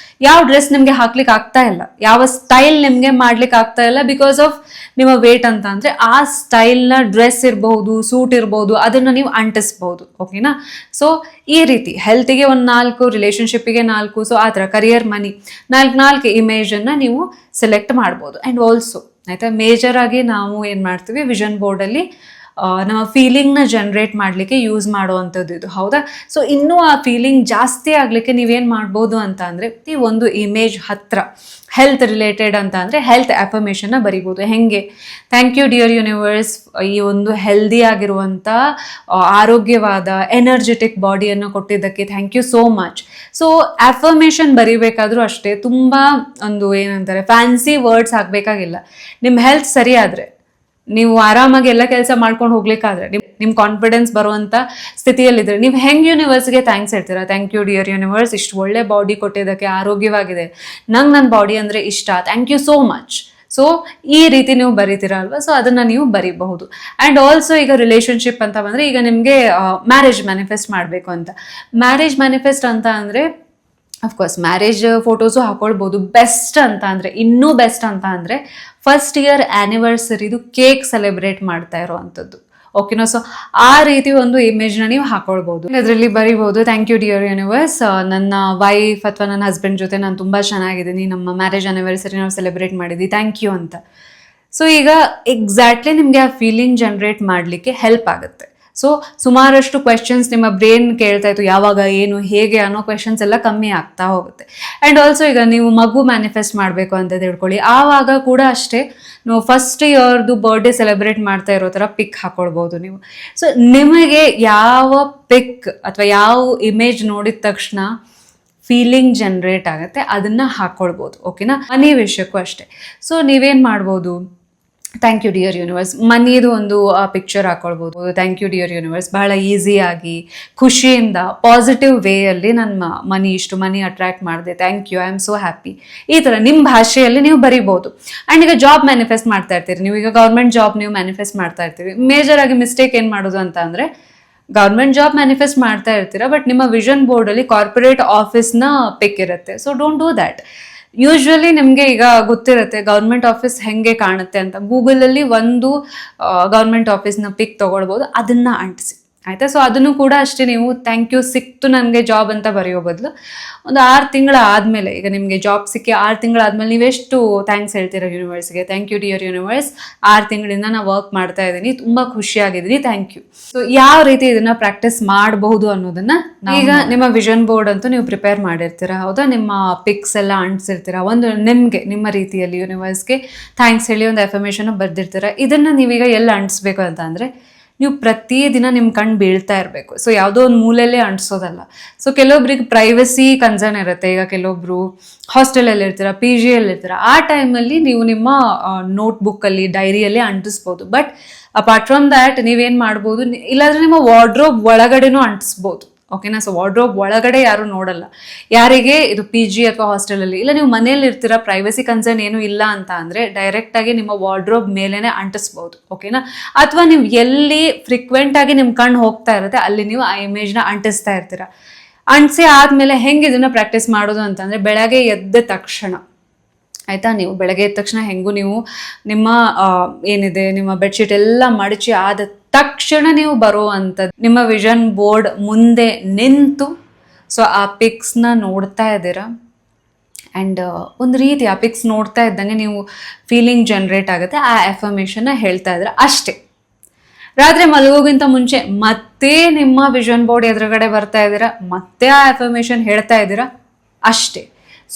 ಯಾವ ಡ್ರೆಸ್ ನಿಮ್ಗೆ ಹಾಕ್ಲಿಕ್ಕೆ ಆಗ್ತಾ ಇಲ್ಲ, ಯಾವ ಸ್ಟೈಲ್ ನಿಮ್ಗೆ ಮಾಡ್ಲಿಕ್ಕೆ ಆಗ್ತಾ ಇಲ್ಲ ಬಿಕಾಸ್ ಆಫ್ ನಿಮ್ಮ ವೇಟ್ ಅಂತ ಅಂದ್ರೆ ಆ ಸ್ಟೈಲ್ನ ಡ್ರೆಸ್ ಇರಬಹುದು, ಸೂಟ್ ಇರಬಹುದು, ಅದನ್ನ ನೀವು ಅಂಟಿಸ್ಬಹುದು. ಓಕೆನಾ? ಸೊ ಈ ರೀತಿ ಹೆಲ್ತಿಗೆ ಒಂದು 4, ರಿಲೇಶನ್ಶಿಪ್ಪಿಗೆ 4, ಸೊ ಆ ಥರ ಕರಿಯರ್, ಮನಿ 4 ಇಮೇಜ್ ಅನ್ನ ನೀವು ಸೆಲೆಕ್ಟ್ ಮಾಡ್ಬೋದು. ಅಂಡ್ ಆಲ್ಸೋ ಆಯ್ತಾ, ಮೇಜರ್ ಆಗಿ ನಾವು ಏನ್ ಮಾಡ್ತೀವಿ ವಿಷನ್ ಬೋರ್ಡ್ ಅಲ್ಲಿ ನಮ್ಮ ಫೀಲಿಂಗ್ನ ಜನರೇಟ್ ಮಾಡಲಿಕ್ಕೆ ಯೂಸ್ ಮಾಡುವಂಥದ್ದು ಇದು. ಹೌದಾ? ಸೊ ಇನ್ನೂ ಆ ಫೀಲಿಂಗ್ ಜಾಸ್ತಿ ಆಗಲಿಕ್ಕೆ ನೀವೇನು ಮಾಡ್ಬೋದು ಅಂತ ಅಂದರೆ, ಈ ಒಂದು ಇಮೇಜ್ ಹತ್ರ ಹೆಲ್ತ್ ರಿಲೇಟೆಡ್ ಅಂತ ಅಂದರೆ ಹೆಲ್ತ್ ಅಫರ್ಮೇಷನ್ನ ಬರಿಬೋದು. ಹೆಂಗೆ? ಥ್ಯಾಂಕ್ ಯು ಡಿಯರ್ ಯೂನಿವರ್ಸ್, ಈ ಒಂದು ಹೆಲ್ದಿ ಆಗಿರುವಂಥ ಆರೋಗ್ಯವಾದ ಎನರ್ಜೆಟಿಕ್ ಬಾಡಿಯನ್ನು ಕೊಟ್ಟಿದ್ದಕ್ಕೆ thank you so much. So affirmation ಬರಿಬೇಕಾದ್ರೂ ಅಷ್ಟೇ ತುಂಬ ಒಂದು ಏನಂತಾರೆ ಫ್ಯಾನ್ಸಿ ವರ್ಡ್ಸ್ ಹಾಕಬೇಕಾಗಿಲ್ಲ. ನಿಮ್ಮ ಹೆಲ್ತ್ ಸರಿ ಆದರೆ, ನೀವು ಆರಾಮಾಗಿ ಎಲ್ಲ ಕೆಲಸ ಮಾಡ್ಕೊಂಡು ಹೋಗ್ಲಿಕ್ಕಾದ್ರೆ, ನಿಮ್ ಕಾನ್ಫಿಡೆನ್ಸ್ ಬರುವಂತ ಸ್ಥಿತಿಯಲ್ಲಿದ್ರೆ ನೀವು ಹೆಂಗ್ ಯೂನಿವರ್ಸ್ಗೆ ಥ್ಯಾಂಕ್ಸ್ ಹೇಳ್ತೀರಾ? ಥ್ಯಾಂಕ್ ಯು ಡಿಯರ್ ಯೂನಿವರ್ಸ್, ಇಷ್ಟು ಒಳ್ಳೆ ಬಾಡಿ ಕೊಟ್ಟಿದ್ದಕ್ಕೆ, ಆರೋಗ್ಯವಾಗಿದೆ, ನನ್ನ ಬಾಡಿ ಅಂದ್ರೆ ಇಷ್ಟ, thank you so much. So ಈ ರೀತಿ ನೀವು ಬರೀತೀರಾ ಅಲ್ವಾ? ಸೊ ಅದನ್ನ ನೀವು ಬರೀಬಹುದು. ಅಂಡ್ ಆಲ್ಸೋ ಈಗ ರಿಲೇಶನ್ಶಿಪ್ ಅಂತ ಬಂದ್ರೆ, ಈಗ ನಿಮ್ಗೆ ಮ್ಯಾರೇಜ್ ಮ್ಯಾನಿಫೆಸ್ಟ್ ಮಾಡಬೇಕು ಅಂತ, ಮ್ಯಾರೇಜ್ ಮ್ಯಾನಿಫೆಸ್ಟ್ ಅಂತ ಅಂದ್ರೆ ಅಫ್ಕೋರ್ಸ್ ಮ್ಯಾರೇಜ್ ಫೋಟೋಸು ಹಾಕೊಳ್ಬೋದು. ಬೆಸ್ಟ್ ಅಂತ ಅಂದರೆ, ಇನ್ನೂ ಬೆಸ್ಟ್ ಅಂತ ಅಂದರೆ ಫಸ್ಟ್ ಇಯರ್ ಆ್ಯನಿವರ್ಸರಿದು ಕೇಕ್ ಸೆಲೆಬ್ರೇಟ್ ಮಾಡ್ತಾ ಇರೋವಂಥದ್ದು. ಓಕೆನಾ? ಸೊ ಆ ರೀತಿ ಒಂದು ಇಮೇಜ್ನ ನೀವು ಹಾಕೊಳ್ಬೋದು. ಅದರಲ್ಲಿ ಬರಿಬೋದು, ಥ್ಯಾಂಕ್ ಯು ಡಿಯರ್ ಯೂನಿವರ್ಸ್, ನನ್ನ ವೈಫ್ ಅಥವಾ ನನ್ನ ಹಸ್ಬೆಂಡ್ ಜೊತೆ ನಾನು ತುಂಬ ಚೆನ್ನಾಗಿದ್ದೀನಿ, ನಮ್ಮ ಮ್ಯಾರೇಜ್ ಆ್ಯನಿವರ್ಸರಿ ನಾವು ಸೆಲೆಬ್ರೇಟ್ ಮಾಡಿದ್ವಿ, ಥ್ಯಾಂಕ್ ಯು ಅಂತ. ಸೊ ಈಗ ಎಕ್ಸಾಕ್ಟ್ಲಿ ನಿಮಗೆ ಆ ಫೀಲಿಂಗ್ ಜನರೇಟ್ ಮಾಡಲಿಕ್ಕೆ ಹೆಲ್ಪ್ ಆಗುತ್ತೆ. ಸೊ ಸುಮಾರಷ್ಟು ಕ್ವೆಶನ್ಸ್ ನಿಮ್ಮ ಬ್ರೈನ್ ಕೇಳ್ತಾ ಇತ್ತು, ಯಾವಾಗ, ಏನು, ಹೇಗೆ ಅನ್ನೋ ಕ್ವೆಶನ್ಸ್ ಎಲ್ಲ ಕಮ್ಮಿ ಆಗ್ತಾ ಹೋಗುತ್ತೆ. ಆ್ಯಂಡ್ ಆಲ್ಸೋ ಈಗ ನೀವು ಮಗು ಮ್ಯಾನಿಫೆಸ್ಟ್ ಮಾಡಬೇಕು ಅಂತ ತಿಳ್ಕೊಳ್ಳಿ, ಆವಾಗ ಕೂಡ ಅಷ್ಟೇ ನೀವು ಫಸ್ಟ್ ಇಯರ್ದು ಬರ್ಡೇ ಸೆಲೆಬ್ರೇಟ್ ಮಾಡ್ತಾ ಇರೋ ಥರ ಪಿಕ್ ಹಾಕೊಳ್ಬೋದು ನೀವು. ಸೊ ನಿಮಗೆ ಯಾವ ಪಿಕ್ ಅಥವಾ ಯಾವ ಇಮೇಜ್ ನೋಡಿದ ತಕ್ಷಣ ಫೀಲಿಂಗ್ ಜನರೇಟ್ ಆಗುತ್ತೆ ಅದನ್ನ ಹಾಕೊಳ್ಬೋದು. ಓಕೆನಾ? ಮನಿ ವಿಷಯಕ್ಕೂ ಅಷ್ಟೇ. ಸೊ ನೀವೇನು ಮಾಡ್ಬೋದು, ಥ್ಯಾಂಕ್ ಯು ಡಿಯರ್ ಯೂನಿವರ್ಸ್, ಮನಿದು ಒಂದು ಪಿಕ್ಚರ್ ಹಾಕೊಳ್ಬೋದು. ಥ್ಯಾಂಕ್ ಯು ಡಿಯರ್ ಯೂನಿವರ್ಸ್, ಬಹಳ ಈಸಿಯಾಗಿ ಖುಷಿಯಿಂದ ಪಾಸಿಟಿವ್ ವೇಯಲ್ಲಿ ನನ್ನ ಇಷ್ಟು ಮನಿ ಅಟ್ರಾಕ್ಟ್ ಮಾಡಿದೆ, thank you, I am so happy. ಈ ಥರ ನಿಮ್ಮ ಭಾಷೆಯಲ್ಲಿ ನೀವು ಬರಿಬೋದು. ಆ್ಯಂಡ್ ಈಗ ಜಾಬ್ ಮ್ಯಾನಿಫೆಸ್ಟ್ ಮಾಡ್ತಾ ಇರ್ತೀರಿ ನೀವು, ಈಗ ಗೌರ್ಮೆಂಟ್ ಜಾಬ್ ನೀವು ಮ್ಯಾನಿಫೆಸ್ಟ್ ಮಾಡ್ತಾ ಇರ್ತೀವಿ. ಮೇಜರ್ ಆಗಿ ಮಿಸ್ಟೇಕ್ ಏನು ಮಾಡೋದು ಅಂತ ಅಂದರೆ, ಗೌರ್ಮೆಂಟ್ ಜಾಬ್ ಮ್ಯಾನಿಫೆಸ್ಟ್ ಮಾಡ್ತಾ ಇರ್ತೀರಾ, ಬಟ್ ನಿಮ್ಮ ವಿಷನ್ ಬೋರ್ಡಲ್ಲಿ ಕಾರ್ಪೊರೇಟ್ ಆಫೀಸ್ನ ಪಿಕ್ ಇರುತ್ತೆ. So don't do that. Usually ನಿಮಗೆ ಈಗ ಗೊತ್ತಿರುತ್ತೆ ಗೌರ್ಮೆಂಟ್ ಆಫೀಸ್ ಹೆಂಗೆ ಕಾಣುತ್ತೆ ಅಂತ. ಗೂಗಲಲ್ಲಿ ಒಂದು ಗೌರ್ಮೆಂಟ್ ಆಫೀಸ್ನ ಪಿಕ್ ತೊಗೊಳ್ಬೋದು, ಅದನ್ನ ಅಂಟಿಸಿ ಆಯ್ತಾ? ಸೊ ಅದನ್ನು ಕೂಡ ಅಷ್ಟೇ, ನೀವು ಥ್ಯಾಂಕ್ ಯು ಸಿಕ್ತು ನನಗೆ ಜಾಬ್ ಅಂತ ಬರೆಯೋ ಬದಲು ಒಂದು 6 ತಿಂಗಳ ಆದಮೇಲೆ, ಈಗ ನಿಮಗೆ ಜಾಬ್ ಸಿಕ್ಕಿ 6 ತಿಂಗಳಾದ್ಮೇಲೆ ನೀವೆಷ್ಟು ಥ್ಯಾಂಕ್ಸ್ ಹೇಳ್ತೀರಾ ಯೂನಿವರ್ಸ್ಗೆ? ಥ್ಯಾಂಕ್ ಯು ಡಿಯರ್ ಯೂನಿವರ್ಸ್, 6 ತಿಂಗಳಿಂದ ನಾನು ವರ್ಕ್ ಮಾಡ್ತಾ ಇದ್ದೀನಿ, ತುಂಬ ಖುಷಿಯಾಗಿದ್ದೀನಿ, ಥ್ಯಾಂಕ್ ಯು. ಸೊ ಯಾವ ರೀತಿ ಇದನ್ನ ಪ್ರಾಕ್ಟೀಸ್ ಮಾಡಬಹುದು ಅನ್ನೋದನ್ನ ಈಗ ನಿಮ್ಮ ವಿಷನ್ ಬೋರ್ಡ್ ಅಂತೂ ನೀವು ಪ್ರಿಪೇರ್ ಮಾಡಿರ್ತೀರಾ, ಹೌದಾ? ನಿಮ್ಮ ಪಿಕ್ಸ್ ಎಲ್ಲ ಅಂಟಿಸಿರ್ತೀರಾ, ಒಂದು ನಿಮಗೆ ನಿಮ್ಮ ರೀತಿಯಲ್ಲಿ ಯೂನಿವರ್ಸ್ಗೆ ಥ್ಯಾಂಕ್ಸ್ ಹೇಳಿ ಒಂದು ಅಫರ್ಮೇಷನ್ ಬರ್ದಿರ್ತೀರಾ. ಇದನ್ನ ನೀವೀಗ ಎಲ್ಲ ಅಂಟಿಸ್ಬೇಕು ಅಂತ ಅಂದರೆ, ನೀವು ಪ್ರತಿದಿನ ನಿಮ್ಮ ಕಣ್ಣು ಬೀಳ್ತಾ ಇರಬೇಕು. ಸೊ ಯಾವುದೋ ಒಂದು ಮೂಲೆಯಲ್ಲೇ ಅಂಟಿಸೋದಲ್ಲ. ಸೊ ಕೆಲವೊಬ್ರಿಗೆ ಪ್ರೈವಸಿ ಕನ್ಸರ್ನ್ ಇರುತ್ತೆ. ಈಗ ಕೆಲವೊಬ್ರು ಹಾಸ್ಟೆಲಲ್ಲಿ ಇರ್ತೀರ, ಪಿ ಜಿಯಲ್ಲಿ ಇರ್ತೀರ, ಆ ಟೈಮಲ್ಲಿ ನೀವು ನಿಮ್ಮ ನೋಟ್ಬುಕ್ಕಲ್ಲಿ, ಡೈರಿಯಲ್ಲಿ ಅಂಟಿಸ್ಬೋದು. ಬಟ್ ಅಪಾರ್ಟ್ ಫ್ರಮ್ ದ್ಯಾಟ್ ನೀವೇನು ಮಾಡ್ಬೋದು, ಇಲ್ಲಾಂದರೆ ನಿಮ್ಮ ವಾರ್ಡ್ರೋಬ್ ಒಳಗಡೆನೂ ಅಂಟಿಸ್ಬೋದು. ಓಕೆನಾ? ಸೊ ವಾರ್ಡ್ರೋಬ್ ಒಳಗಡೆ ಯಾರು ನೋಡಲ್ಲ. ಯಾರಿಗೆ ಇದು ಪಿ ಜಿ ಅಥವಾ ಹಾಸ್ಟೆಲಲ್ಲಿ, ಇಲ್ಲ ನೀವು ಮನೇಲಿ ಇರ್ತೀರಾ, ಪ್ರೈವಸಿ ಕನ್ಸರ್ನ್ ಏನು ಇಲ್ಲ ಅಂತ ಅಂದರೆ ಡೈರೆಕ್ಟಾಗಿ ನಿಮ್ಮ ವಾರ್ಡ್ರೋಬ್ ಮೇಲೇನೆ ಅಂಟಿಸ್ಬೋದು. ಓಕೆನಾ? ಅಥವಾ ನೀವು ಎಲ್ಲಿ ಫ್ರೀಕ್ವೆಂಟಾಗಿ ನಿಮ್ಮ ಕಣ್ಣು ಹೋಗ್ತಾ ಇರುತ್ತೆ ಅಲ್ಲಿ ನೀವು ಆ ಇಮೇಜ್ನ ಅಂಟಿಸ್ತಾ ಇರ್ತೀರ. ಅಂಟಿಸಿ ಆದಮೇಲೆ ಹೆಂಗೆ ಇದನ್ನು ಪ್ರಾಕ್ಟೀಸ್ ಮಾಡೋದು ಅಂತಂದರೆ, ಬೆಳಗ್ಗೆ ಎದ್ದ ತಕ್ಷಣ ಆಯಿತಾ, ನೀವು ಬೆಳಗ್ಗೆ ಎದ್ದ ತಕ್ಷಣ ಹೆಂಗೂ ನೀವು ನಿಮ್ಮ ಏನಿದೆ ನಿಮ್ಮ ಬೆಡ್ಶೀಟ್ ಎಲ್ಲ ಮಡಚಿ ಆದ ತಕ್ಷಣ ನೀವು ಬರುವಂಥದ್ದು ನಿಮ್ಮ ವಿಷನ್ ಬೋರ್ಡ್ ಮುಂದೆ ನಿಂತು, ಸೊ ಆ ಪಿಕ್ಸ್ನ ನೋಡ್ತಾ ಇದ್ದೀರಾ. ಆ್ಯಂಡ್ ಒಂದು ರೀತಿ ಆ ಪಿಕ್ಸ್ ನೋಡ್ತಾ ಇದ್ದಂಗೆ ನೀವು ಫೀಲಿಂಗ್ ಜನ್ರೇಟ್ ಆಗುತ್ತೆ, ಆ ಅಫರ್ಮೇಷನ್ನ ಹೇಳ್ತಾ ಇದ್ದೀರಾ ಅಷ್ಟೇ. ರಾತ್ರಿ ಮಲಗೋಗಿಂತ ಮುಂಚೆ ಮತ್ತೆ ನಿಮ್ಮ ವಿಷನ್ ಬೋರ್ಡ್ ಎದುರುಗಡೆ ಬರ್ತಾ ಇದ್ದೀರಾ, ಮತ್ತೆ ಆ ಅಫರ್ಮೇಷನ್ ಹೇಳ್ತಾ ಇದ್ದೀರಾ ಅಷ್ಟೇ.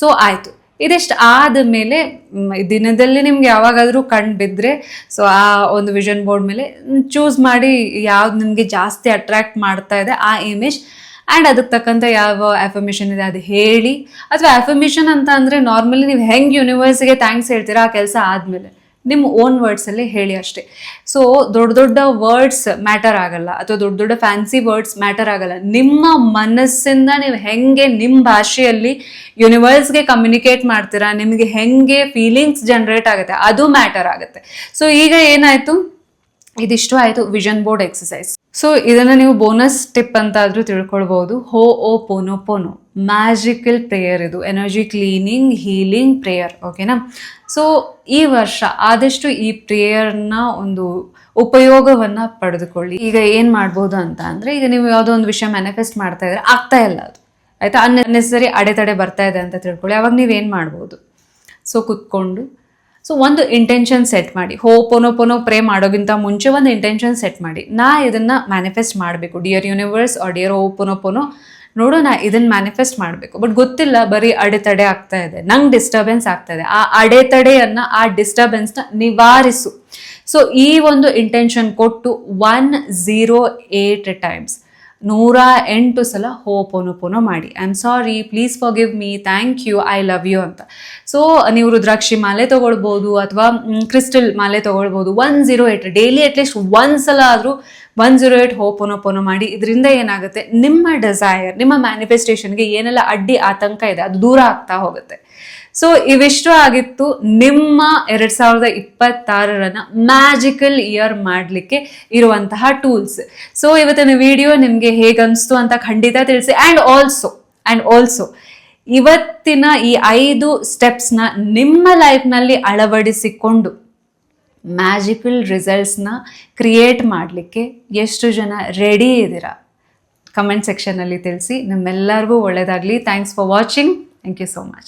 ಸೊ ಆಯಿತು. ಇದಿಷ್ಟು ಆದಮೇಲೆ ದಿನದಲ್ಲಿ ನಿಮ್ಗೆ ಯಾವಾಗಾದರೂ ಕಣ್ಣು ಬಿದ್ದರೆ, ಸೊ ಆ ಒಂದು ವಿಷನ್ ಬೋರ್ಡ್ ಮೇಲೆ ಚೂಸ್ ಮಾಡಿ ಯಾವ್ದು ನಿಮಗೆ ಜಾಸ್ತಿ ಅಟ್ರಾಕ್ಟ್ ಮಾಡ್ತಾ ಇದೆ ಆ ಇಮೇಜ್ ಆ್ಯಂಡ್ ಅದಕ್ಕೆ ತಕ್ಕಂತೆ ಯಾವ ಅಫರ್ಮೇಷನ್ ಇದೆ ಅದು ಹೇಳಿ. ಅಥವಾ ಅಫರ್ಮೇಷನ್ ಅಂತ ಅಂದರೆ ನಾರ್ಮಲಿ ನೀವು ಹೆಂಗೆ ಯೂನಿವರ್ಸ್ಗೆ ಥ್ಯಾಂಕ್ಸ್ ಹೇಳ್ತೀರಾ ಆ ಕೆಲಸ ಆದಮೇಲೆ ನಿಮ್ಮ ಓನ್ ವರ್ಡ್ಸಲ್ಲಿ ಹೇಳಿ ಅಷ್ಟೇ. ಸೊ ದೊಡ್ಡ ದೊಡ್ಡ ವರ್ಡ್ಸ್ ಮ್ಯಾಟರ್ ಆಗಲ್ಲ, ಅಥವಾ ದೊಡ್ಡ ದೊಡ್ಡ ಫ್ಯಾನ್ಸಿ ವರ್ಡ್ಸ್ ಮ್ಯಾಟರ್ ಆಗಲ್ಲ. ನಿಮ್ಮ ಮನಸ್ಸಿಂದ ನೀವು ಹೆಂಗೆ ನಿಮ್ಮ ಭಾಷೆಯಲ್ಲಿ ಯೂನಿವರ್ಸ್ಗೆ ಕಮ್ಯುನಿಕೇಟ್ ಮಾಡ್ತೀರಾ, ನಿಮಗೆ ಹೆಂಗೆ ಫೀಲಿಂಗ್ಸ್ ಜನರೇಟ್ ಆಗುತ್ತೆ ಅದು ಮ್ಯಾಟರ್ ಆಗುತ್ತೆ. ಸೊ ಈಗ ಏನಾಯಿತು, ಇದಿಷ್ಟು ಆಯಿತು ವಿಷನ್ ಬೋರ್ಡ್ ಎಕ್ಸಸೈಸ್. ಸೊ ಇದನ್ನು ನೀವು ಬೋನಸ್ ಟಿಪ್ ಅಂತ ಆದರೂ ತಿಳ್ಕೊಳ್ಬೋದು. ಹೋ ಓ ಪೋನೋ ಪೋನೋ ಮ್ಯಾಜಿಕಲ್ ಪ್ರೇಯರ್, ಇದು ಎನರ್ಜಿ ಕ್ಲೀನಿಂಗ್ ಹೀಲಿಂಗ್ ಪ್ರೇಯರ್, ಓಕೆನಾ. ಸೊ ಈ ವರ್ಷ ಆದಷ್ಟು ಈ ಪ್ರೇಯರ್ನ ಒಂದು ಉಪಯೋಗವನ್ನು ಪಡೆದುಕೊಳ್ಳಿ. ಈಗ ಏನು ಮಾಡ್ಬೋದು ಅಂತ ಅಂದರೆ, ಈಗ ನೀವು ಯಾವುದೋ ಒಂದು ವಿಷಯ ಮ್ಯಾನಿಫೆಸ್ಟ್ ಮಾಡ್ತಾ ಇದ್ರೆ ಆಗ್ತಾ ಇಲ್ಲ ಅದು, ಆಯಿತಾ, ಅನ್ನೆಸರಿ ಅಡೆತಡೆ ಬರ್ತಾ ಇದೆ ಅಂತ ತಿಳ್ಕೊಳ್ಳಿ. ಅವಾಗ ನೀವೇನು ಮಾಡ್ಬೋದು, ಸೊ ಕುತ್ಕೊಂಡು ಒಂದು ಇಂಟೆನ್ಷನ್ ಸೆಟ್ ಮಾಡಿ. ಪೋನೋ ಪ್ರೇ ಮಾಡೋಕ್ಕಿಂತ ಮುಂಚೆ ಒಂದು ಇಂಟೆನ್ಷನ್ ಸೆಟ್ ಮಾಡಿ. ನಾ ಇದನ್ನು ಮ್ಯಾನಿಫೆಸ್ಟ್ ಮಾಡಬೇಕು, ಡಿಯರ್ ಯೂನಿವರ್ಸ್ ಆರ್ ಡಿಯರ್ ಪೋನೋ ನೋಡು, ನಾ ಇದನ್ನು ಮ್ಯಾನಿಫೆಸ್ಟ್ ಮಾಡಬೇಕು. ಬಟ್ ಗೊತ್ತಿಲ್ಲ, ಬರೀ ಅಡೆತಡೆ ಆಗ್ತಾ ಇದೆ, ನಂಗೆ ಡಿಸ್ಟರ್ಬೆನ್ಸ್ ಆಗ್ತಾ ಇದೆ. ಆ ಅಡೆತಡೆಯನ್ನು, ಆ ಡಿಸ್ಟರ್ಬೆನ್ಸ್ನ ನಿವಾರಿಸು. ಸೊ ಈ ಒಂದು ಇಂಟೆನ್ಷನ್ ಕೊಟ್ಟು 108 ಟೈಮ್ಸ್, 108 ಸಲ ಪೋನೋ ಮಾಡಿ. I am sorry, please forgive me, thank you, I love you ಅಂತ. ಸೊ ನೀವು ರುದ್ರಾಕ್ಷಿ ಮಾಲೆ ತೊಗೊಳ್ಬೋದು ಅಥವಾ ಕ್ರಿಸ್ಟಲ್ ಮಾಲೆ ತೊಗೊಳ್ಬೋದು. 108 ಡೈಲಿ ಅಟ್ಲೀಸ್ಟ್ ಒಂದು ಸಲ ಆದರೂ 108 ಪೋನೋ ಮಾಡಿ. ಇದರಿಂದ ಏನಾಗುತ್ತೆ, ನಿಮ್ಮ ಡಿಸೈರ್, ನಿಮ್ಮ ಮ್ಯಾನಿಫೆಸ್ಟೇಷನ್ಗೆ ಏನೆಲ್ಲ ಅಡ್ಡಿ ಆತಂಕ ಇದೆ ಅದು ದೂರ ಆಗ್ತಾ ಹೋಗುತ್ತೆ. ಸೊ ಇವಿಷ್ಟು ಆಗಿತ್ತು ನಿಮ್ಮ 2026 ಮ್ಯಾಜಿಕಲ್ ಇಯರ್ ಮಾಡಲಿಕ್ಕೆ ಇರುವಂತಹ ಟೂಲ್ಸ್. ಸೊ ಇವತ್ತಿನ ವಿಡಿಯೋ ನಿಮಗೆ ಹೇಗನ್ನಿಸ್ತು ಅಂತ ಖಂಡಿತ ತಿಳಿಸಿ. ಆ್ಯಂಡ್ ಆಲ್ಸೋ ಇವತ್ತಿನ ಈ 5 ಸ್ಟೆಪ್ಸ್ನ ನಿಮ್ಮ ಲೈಫ್ನಲ್ಲಿ ಅಳವಡಿಸಿಕೊಂಡು ಮ್ಯಾಜಿಕಲ್ ರಿಸಲ್ಟ್ಸ್ನ ಕ್ರಿಯೇಟ್ ಮಾಡಲಿಕ್ಕೆ ಎಷ್ಟು ಜನ ರೆಡಿ ಇದ್ದೀರಾ ಕಮೆಂಟ್ ಸೆಕ್ಷನಲ್ಲಿ ತಿಳಿಸಿ. ನಿಮ್ಮೆಲ್ಲರಿಗೂ ಒಳ್ಳೆಯದಾಗಲಿ. Thanks for watching. Thank you so much.